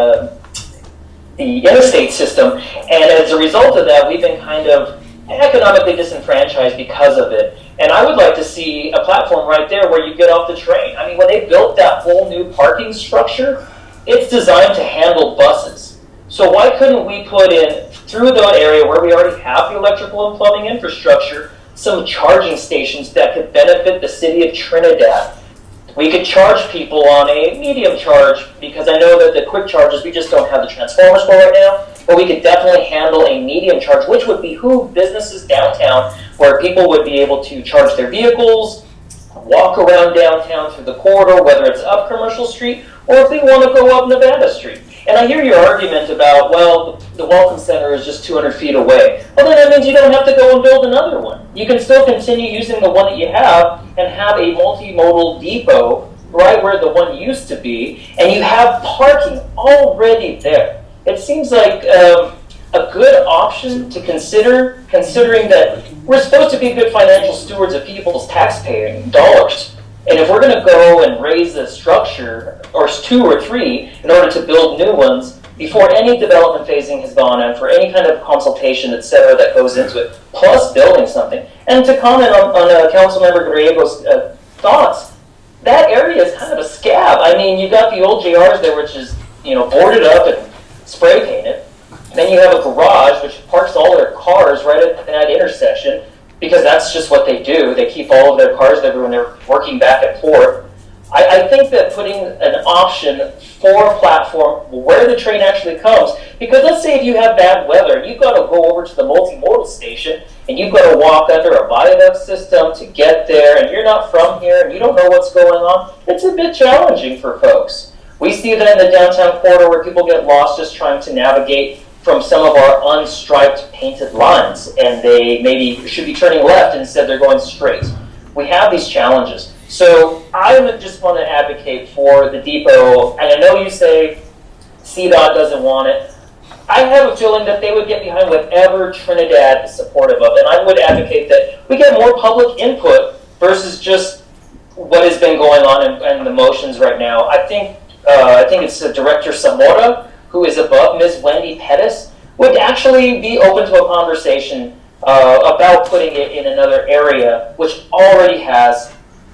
interstate system, and as a result of that, we've been kind of economically disenfranchised because of it. And I would like to see a platform right there where you get off the train. I mean, when they built that whole new parking structure, it's designed to handle buses. So why couldn't we put in, through that area where we already have the electrical and plumbing infrastructure, some charging stations that could benefit the city of Trinidad? We could charge people on a medium charge, because I know that the quick charges, we just don't have the transformers for right now, but we could definitely handle a medium charge, which would behoove businesses downtown, where people would be able to charge their vehicles, walk around downtown through the corridor, whether it's up Commercial Street, or if they want to go up Nevada Street. And I hear your argument about, well, the Welcome Center is just 200 feet away. Well, then that means you don't have to go and build another one. You can still continue using the one that you have and have a multimodal depot right where the one used to be, and you have parking already there. It seems like a good option to consider, considering that we're supposed to be good financial stewards of people's taxpaying dollars. And if we're going to go and raise the structure, or 2 or 3, in order to build new ones, before any development phasing has gone on, for any kind of consultation, et cetera, that goes into it, plus building something. And to comment on Councilmember Griego's thoughts, that area is kind of a scab. I mean, you got the old JRs there, which is, you know, boarded up and spray painted. Then you have a garage, which parks all their cars right at that intersection, because that's just what they do. They keep all of their cars there when they're working back and forth. I think that putting an option for a platform where the train actually comes, because let's say if you have bad weather and you've got to go over to the multimodal station and you've got to walk under a viaduct system to get there, and you're not from here and you don't know what's going on, it's a bit challenging for folks. We see that in the downtown corridor where people get lost just trying to navigate from some of our unstriped painted lines, and they maybe should be turning left, instead they're going straight. We have these challenges. So I would just want to advocate for the depot, and I know you say CDOT doesn't want it. I have a feeling that they would get behind whatever Trinidad is supportive of, and I would advocate that we get more public input versus just what has been going on in the motions right now. I think it's Director Zamora, who is above Ms. Wendy Pettis, would actually be open to a conversation about putting it in another area, which already has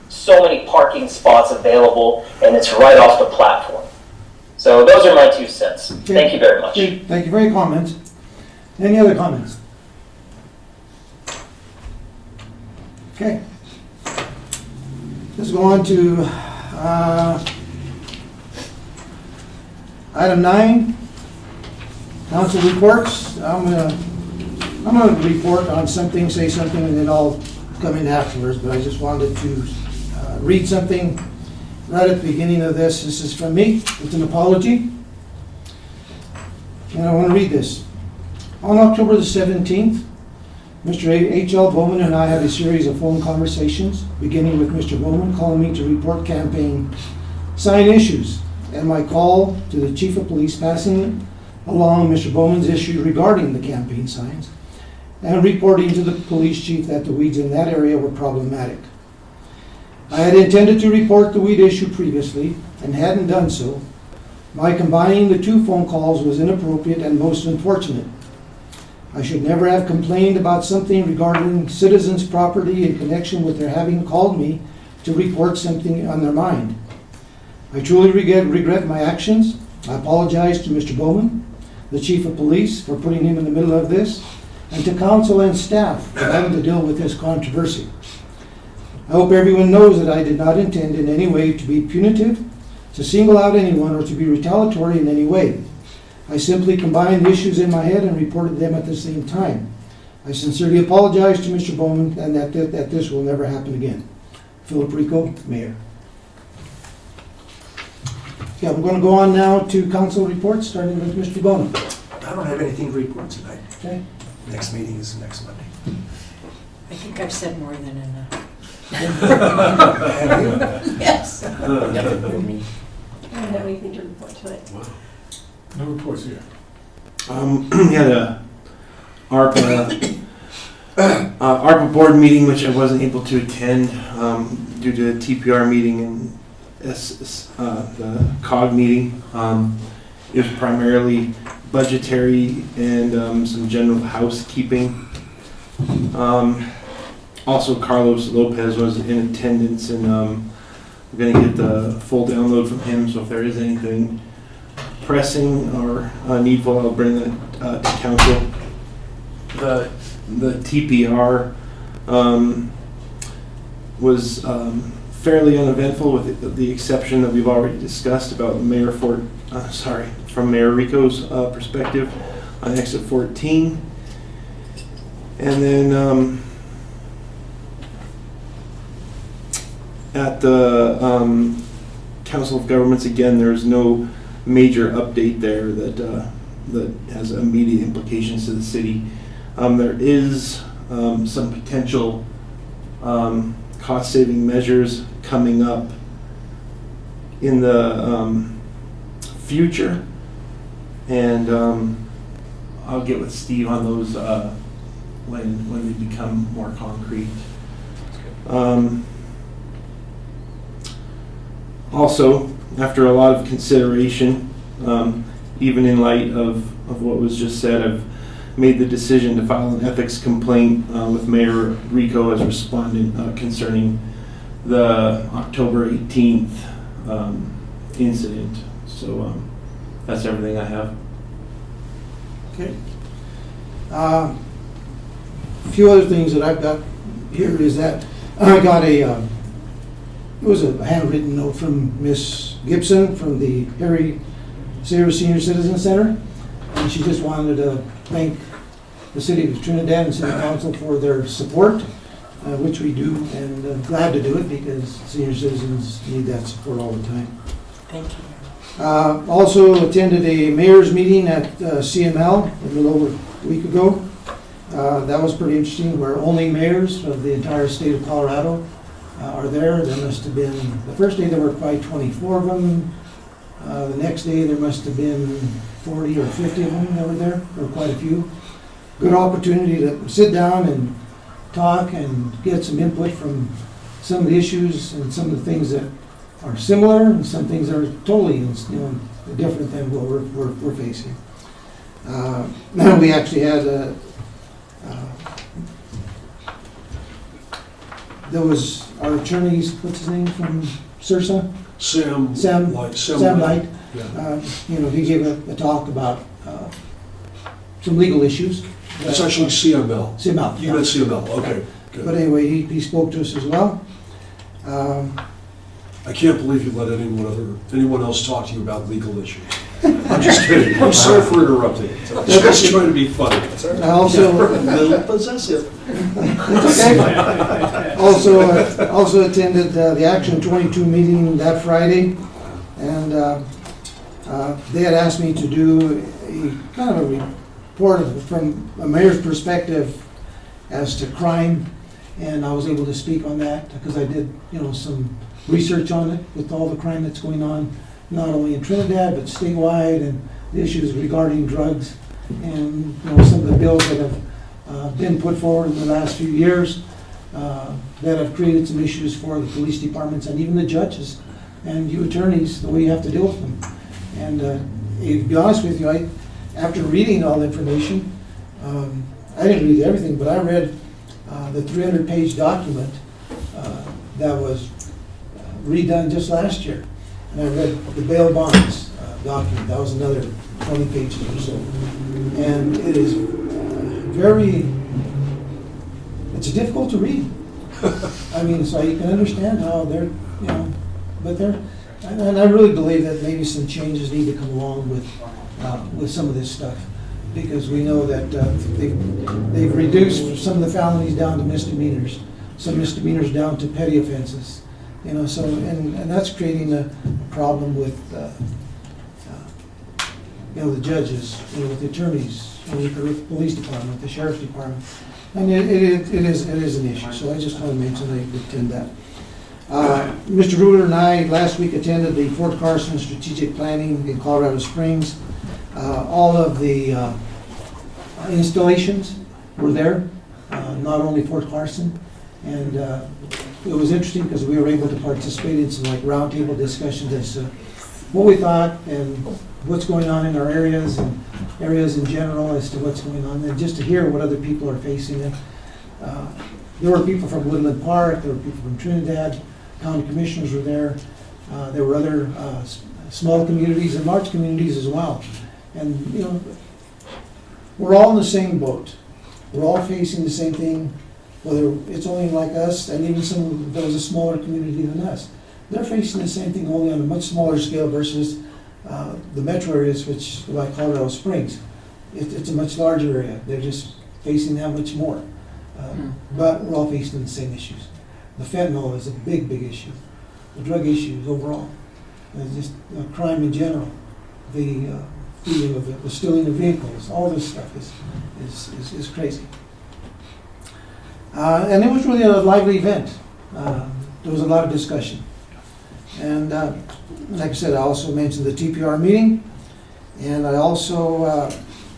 so many parking spots available, and it's right off the platform. So those are my 2 cents. Okay. Thank you very much. Okay, thank you for your comments. Any other comments? Okay. Let's go on to item 9, council reports. I'm gonna report on something, say something, and then I'll come in afterwards, but I just wanted to read something right at the beginning of this. This is from me. It's an apology. And I want to read this. On October the 17th, Mr. H.L. Bowman and I had a series of phone conversations, beginning with Mr. Bowman calling me to report campaign sign issues, and my call to the Chief of Police passing along Mr. Bowman's issue regarding the campaign signs, and reporting to the police chief that the weeds in that area were problematic. I had intended to report the weed issue previously and hadn't done so. My combining the 2 phone calls was inappropriate and most unfortunate. I should never have complained about something regarding citizens' property in connection with their having called me to report something on their mind. I truly regret my actions. I apologize to Mr. Bowman, the Chief of Police, for putting him in the middle of this, and to council and staff for having to deal with this controversy. I hope everyone knows that I did not intend in any way to be punitive, to single out anyone, or to be retaliatory in any way. I simply combined the issues in my head and reported them at the same time. I sincerely apologize to Mr. Bowman and that this will never happen again. Philip Rico, Mayor. Yeah, we're going to go on now to council reports, starting with Mr. Bowman. I don't have anything to report tonight. Okay. Next meeting is next Monday. I think I've said more than enough. Have you? Yes. Nothing for me. I don't have anything to report tonight. No reports here. We had a ARPA board meeting, which I wasn't able to attend due to a TPR meeting and the COG meeting. It was primarily budgetary and some general housekeeping. Also, Carlos Lopez was in attendance, and we're going to get the full download from him, so if there is anything pressing or needful, I'll bring that to council. The TPR was fairly uneventful, with the exception that we've already discussed about Mayor from Mayor Rico's perspective on exit 14. And then at the Council of Governments, again, there's no major update there that has immediate implications to the city. There is some potential cost-saving measures coming up in the future, and I'll get with Steve on those when they become more concrete. Also, after a lot of consideration, even in light of what was just said, I've made the decision to file an ethics complaint with Mayor Rico as respondent concerning the October 18th incident. So that's everything I have. Okay. A few other things that I've got here is that I got it was a handwritten note from Miss Gibson from the Harry Sayers Senior Citizen Center, and she just wanted to thank the City of Trinidad and City Council for their support, which we do, and glad to do it because senior citizens need that support all the time. Thank you. Also attended a mayor's meeting at CML a little over a week ago. That was pretty interesting, where only mayors of the entire state of Colorado are there. There must have been, the first day there were probably 24 of them. The next day there must have been 40 or 50 of them that were there, or quite a few. Good opportunity to sit down and talk and get some input from some of the issues and some of the things that are similar and some things that are totally different than what we're facing. We actually had there was our attorneys, what's his name from Sursa? Sam Light. Sam Light. Yeah. You know, he gave a talk about some legal issues. It's actually CML. CML. You meant CML, okay, But good. anyway, he spoke to us as well. I can't believe you let anyone else talk to you about legal issues. I'm just kidding. I'm sorry for interrupting. I'm just trying to be funny. I also A little possessive. Also attended the Action 22 meeting that Friday, and they had asked me to do a kind of a report from a mayor's perspective as to crime, and I was able to speak on that because I did, you know, some research on it with all the crime that's going on, not only in Trinidad but statewide, and the issues regarding drugs, and you know, some of the bills that have been put forward in the last few years that have created some issues for the police departments and even the judges and you attorneys, the way you have to deal with them. And to be honest with you, after reading all the information, I didn't read everything, but I read the 300-page document that was redone just last year. And I read the bail bonds document. That was another 20 pages or so. And it is it's difficult to read. I mean, so you can understand how they're, you know, but and I really believe that maybe some changes need to come along with some of this stuff, because we know that they've reduced some of the felonies down to misdemeanors, some misdemeanors down to petty offenses, you know. So and that's creating a problem with you know, the judges, you know, with the attorneys, you know, with the police department, with the sheriff's department. And it is an issue, so I just want to mention I attend that. Mr. Ruler and I last week attended the Fort Carson Strategic Planning in Colorado Springs. All of the installations were there, not only Fort Carson, and it was interesting because we were able to participate in some like roundtable discussions as to what we thought and what's going on in our areas and areas in general as to what's going on, and just to hear what other people are facing. And there were people from Woodland Park, there were people from Trinidad, county commissioners were there. There were other small communities and large communities as well. And you know, we're all in the same boat. We're all facing the same thing, whether it's only like us, and even some of those a smaller community than us. They're facing the same thing, only on a much smaller scale versus the metro areas, which like Colorado Springs. It's a much larger area. They're just facing that much more. But we're all facing the same issues. The fentanyl is a big, big issue. The drug issues overall. And just crime in general. The stealing of vehicles. All this stuff is crazy. And it was really a lively event. There was a lot of discussion. And like I said, I also mentioned the TPR meeting, and I also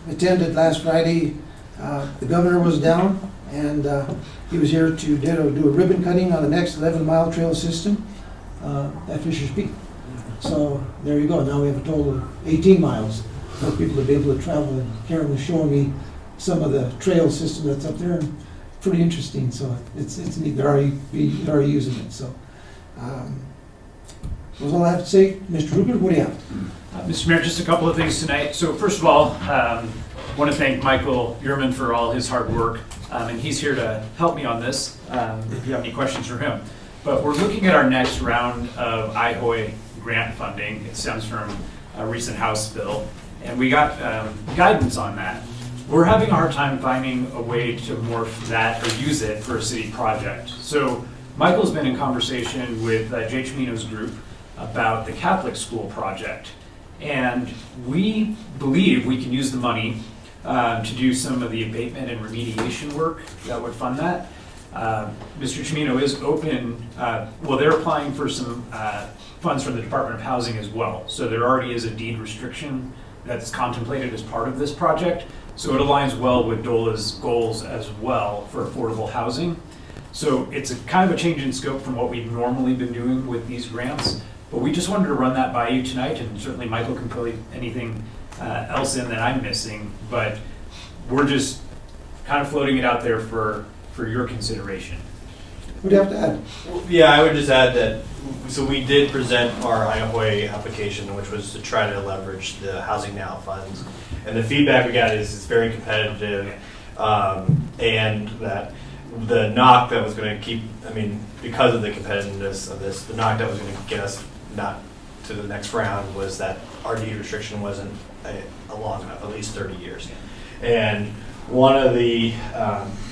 attended last Friday. The governor was down, and he was here to do a ribbon cutting on the next 11-mile trail system at Fisher's Peak. So there you go. Now we have a total of 18 miles for people to be able to travel. And Karen was showing me some of the trail system that's up there, and pretty interesting. So it's neat. They're already using it. So. That's all I have to say. Mr. Rupert, what do you have? Mr. Mayor, just a couple of things tonight. So first of all, I want to thank Michael Uhrman for all his hard work, and he's here to help me on this if you have any questions for him. But we're looking at our next round of IHOI grant funding. It stems from a recent House bill, and we got guidance on that. We're having a hard time finding a way to morph that or use it for a city project. So Michael's been in conversation with Jay Chimino's group about the Catholic school project. And we believe we can use the money to do some of the abatement and remediation work that would fund that. Mr. Chimino is open, well, they're applying for some funds from the Department of Housing as well. So there already is a deed restriction that's contemplated as part of this project. So it aligns well with DOLA's goals as well for affordable housing. So it's a kind of a change in scope from what we've normally been doing with these grants. But we just wanted to run that by you tonight, and certainly Michael can put anything else in that I'm missing. But we're just kind of floating it out there for your consideration. What do you have to add? Yeah, I would just add that, so we did present our Idaho application, which was to try to leverage the Housing Now funds. And the feedback we got is it's very competitive, and that the knock that was going to keep, I mean, because of the competitiveness of this, the knock that was going to get us not to the next round was that our deed restriction wasn't a long enough, at least 30 years. And one of the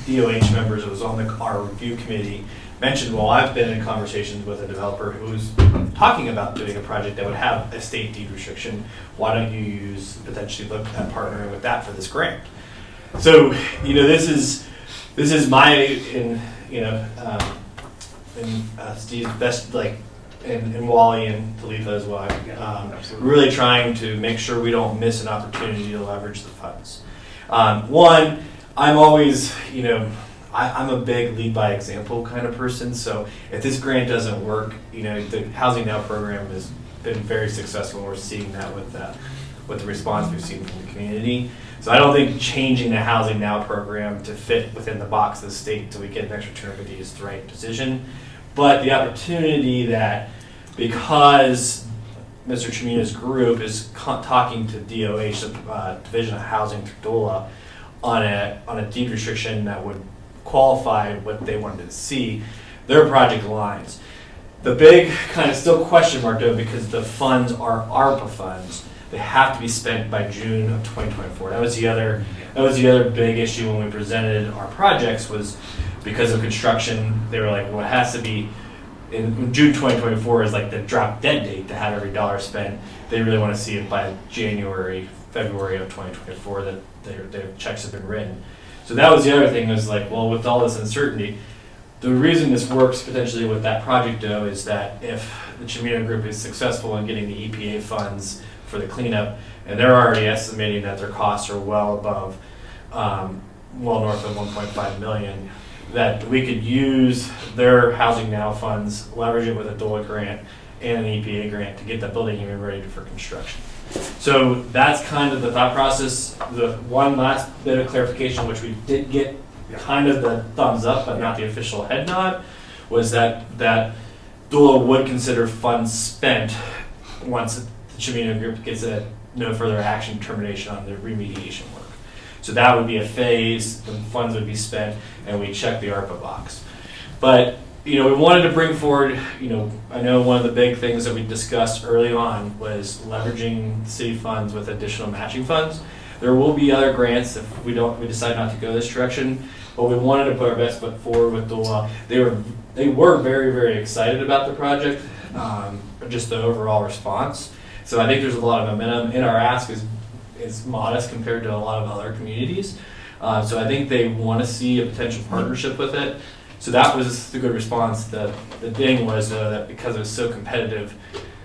DOH members that was on our review committee mentioned, well, I've been in conversations with a developer who's talking about doing a project that would have a state deed restriction. Why don't you potentially look at partnering with that for this grant? So, this is my, Steve's best, and Wally and Talitha as well. Really trying to make sure we don't miss an opportunity to leverage the funds. One, I'm always, I'm a big lead by example kind of person. So if this grant doesn't work, the Housing Now program has been very successful. We're seeing that with the response we've seen from the community. So I don't think changing the Housing Now program to fit within the box of the state so we get an extra 250 is the right decision. But the opportunity that, because Mr. Chimina's group is talking to DOH, the Division of Housing through DOLA, on a deed restriction that would qualify what they wanted to see, their project aligns. The big kind of still question mark though, because the funds are ARPA funds, they have to be spent by June of 2024. That was the other big issue when we presented our projects, was because of construction, they were like, well, it has to be in June 2024 is like the drop dead date to have every dollar spent. They really want to see it by January, February of 2024 that their checks have been written. So that was the other thing, was like, well, with all this uncertainty, the reason this works potentially with that project though is that if the Chimina Group is successful in getting the EPA funds for the cleanup, and they're already estimating that their costs are well above, well north of 1.5 million, that we could use their Housing Now funds, leverage it with a DOLA grant and an EPA grant to get that building even ready for construction. So that's kind of the thought process. The one last bit of clarification, which we did get kind of the thumbs up, but not the official head nod, was that DOLA would consider funds spent once the Chimina Group gets a no further action termination on the remediation work. So that would be a phase, the funds would be spent, and we check the ARPA box. But, we wanted to bring forward, I know one of the big things that we discussed early on was leveraging city funds with additional matching funds. There will be other grants if we decide not to go this direction, but we wanted to put our best foot forward with DOLA. They were very, very excited about the project, just the overall response. So I think there's a lot of momentum, and our ask is modest compared to a lot of other communities. So I think they want to see a potential partnership with it. So that was the good response. The thing was that because it was so competitive,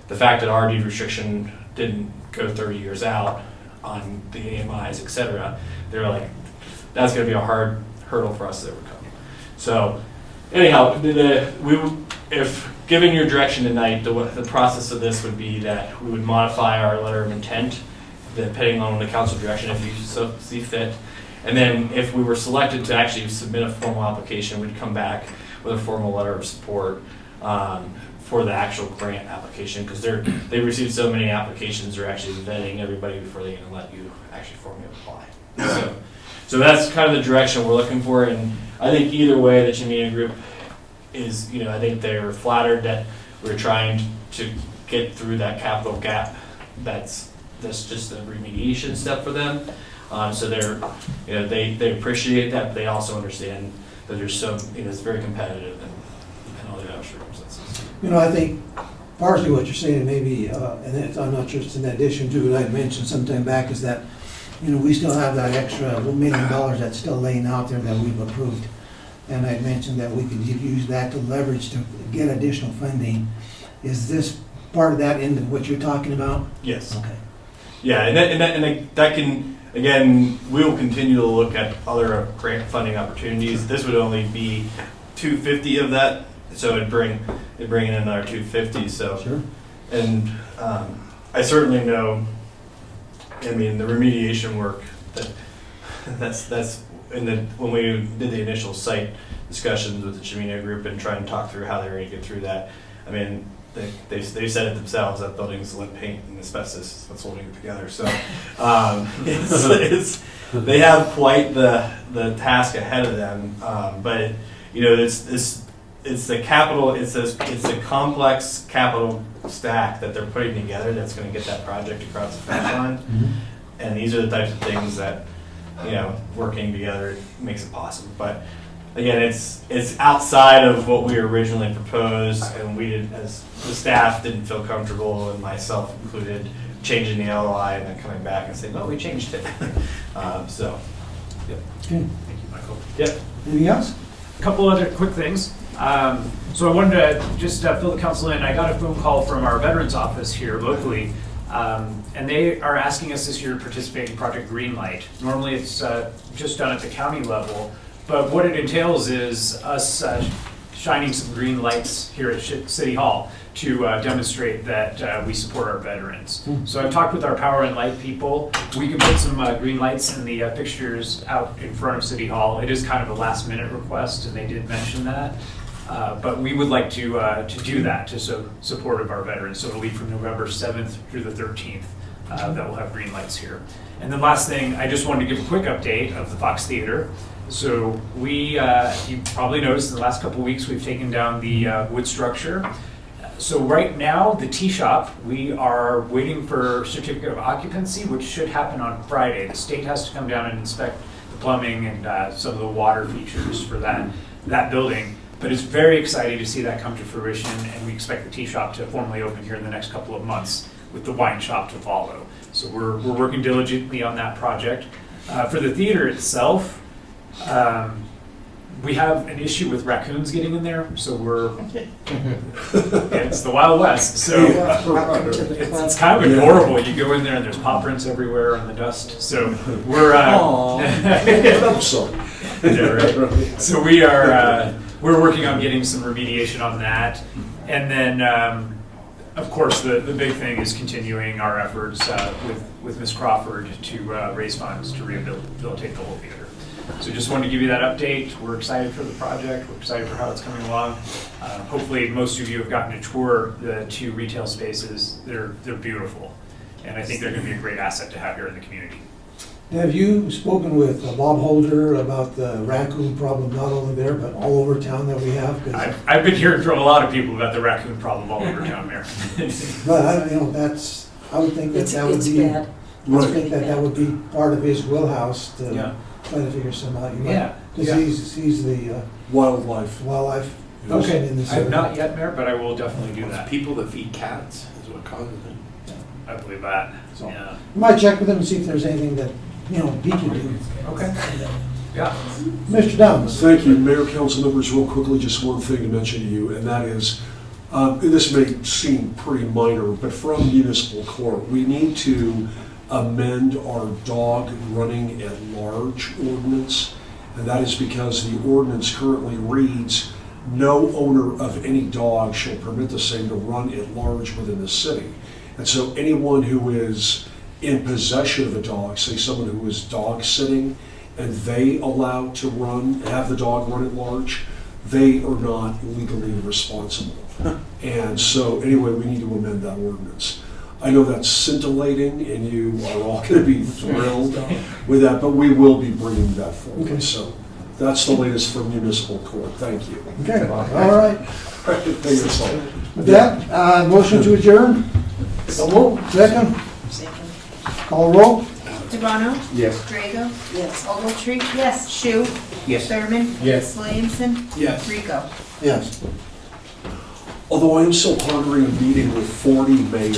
the fact that our deed restriction didn't go 30 years out on the AMIs, et cetera, they were like, that's going to be a hard hurdle for us to overcome. So anyhow, if given your direction tonight, the process of this would be that we would modify our letter of intent, depending on the council direction if you so see fit. And then if we were selected to actually submit a formal application, we'd come back with a formal letter of support for the actual grant application, because they received so many applications, they're actually vetting everybody before they can let you actually formally apply. So that's kind of the direction we're looking for, and I think either way, the Chimina Group is, I think they're flattered that we're trying to get through that capital gap. That's just a remediation step for them. So they appreciate that, but they also understand that there's it's very competitive and all the other circumstances. I think partially what you're saying maybe, and I'm not just in addition to what I mentioned sometime back, is that, we still have that extra $1 million that's still laying out there that we've approved. And I mentioned that we could use that to leverage to get additional funding. Is this part of that in what you're talking about? Yes. Okay. Yeah, and that can, again, we will continue to look at other grant funding opportunities. This would only be 250 of that, so it'd bring in another 250. So, sure. And I certainly know, the remediation work that's when we did the initial site discussions with the Chimino group and try and talk through how they're going to get through that. I mean, they said it themselves, that building's lead paint and asbestos, that's holding it together. So they have quite the task ahead of them. But it's a complex capital stack that they're putting together that's going to get that project across the finish line. And these are the types of things that, working together makes it possible. But again, it's outside of what we originally proposed, and we did, as the staff didn't feel comfortable, and myself included, changing the LOI and then coming back and saying, no, we changed it. So, yep. Okay. Thank you, Michael. Yep. Anything else? A couple other quick things. So I wanted to just fill the council in. I got a phone call from our veterans office here locally, and they are asking us this year to participate in Project Greenlight. Normally it's just done at the county level, but what it entails is us shining some green lights here at City Hall to demonstrate that we support our veterans. So I've talked with our power and light people. We can put some green lights in the fixtures out in front of City Hall. It is kind of a last minute request, and they did mention that. But we would like to do that to support of our veterans. So it'll be from November 7th through the 13th that we'll have green lights here. And then last thing, I just wanted to give a quick update of the Fox Theater. So we, you probably noticed in the last couple of weeks, we've taken down the wood structure. So right now, the tea shop, we are waiting for certificate of occupancy, which should happen on Friday. The state has to come down and inspect the plumbing and some of the water features for that building. But it's very exciting to see that come to fruition, and we expect the tea shop to formally open here in the next couple of months, with the wine shop to follow. So we're working diligently on that project. For the theater itself, we have an issue with raccoons getting in there, so it's the Wild West. So it's kind of adorable. You go in there and there's paw prints everywhere on the dust. So we're so we're working on getting some remediation on that, and then of course the big thing is continuing our efforts with Ms. Crawford to raise funds to rehabilitate the whole theater. So just wanted to give you that update. We're excited for the project. We're excited for how it's coming along. Hopefully most of you have gotten to tour the two retail spaces. They're beautiful, and I think they're going to be a great asset to have here in the community. Have you spoken with Bob Holder about the raccoon problem, not only there, but all over town that we have? I've been hearing from a lot of people about the raccoon problem all over town, Mayor. But I would think that that would be, bad. I think that would be part of his wheelhouse to try to figure some out. Because he's the wildlife person in this I have area. not yet, Mayor, but I will definitely do that. People that feed cats is what causes it. I believe that. So, you might check with him and see if there's anything that he can do. Okay. Yeah. Mr. Downs. Thank you, Mayor, council members. Real quickly, just one thing to mention to you, and that is, this may seem pretty minor, but from municipal court, we need to amend our dog running at large ordinance, and that is because the ordinance currently reads, no owner of any dog shall permit the same to run at large within the city. And so anyone who is in possession of a dog, say someone who is dog sitting, and they allow to have the dog run at large, they are not legally responsible. And so anyway, we need to amend that ordinance. I know that's scintillating, and you are all going to be thrilled with that, but we will be bringing that forward. Okay. So that's the latest from municipal court. Thank you. Okay, all right. Thank you, sir. With that, motion to adjourn? So moved. Second? Call roll? DeBono? Yes. Drago? Yes. Ogletree? Yes. Shu? Yes. Thurman? Yes. Williamson? Yes. Rico? Yes. Although I am still pondering a meeting with 40 mayors.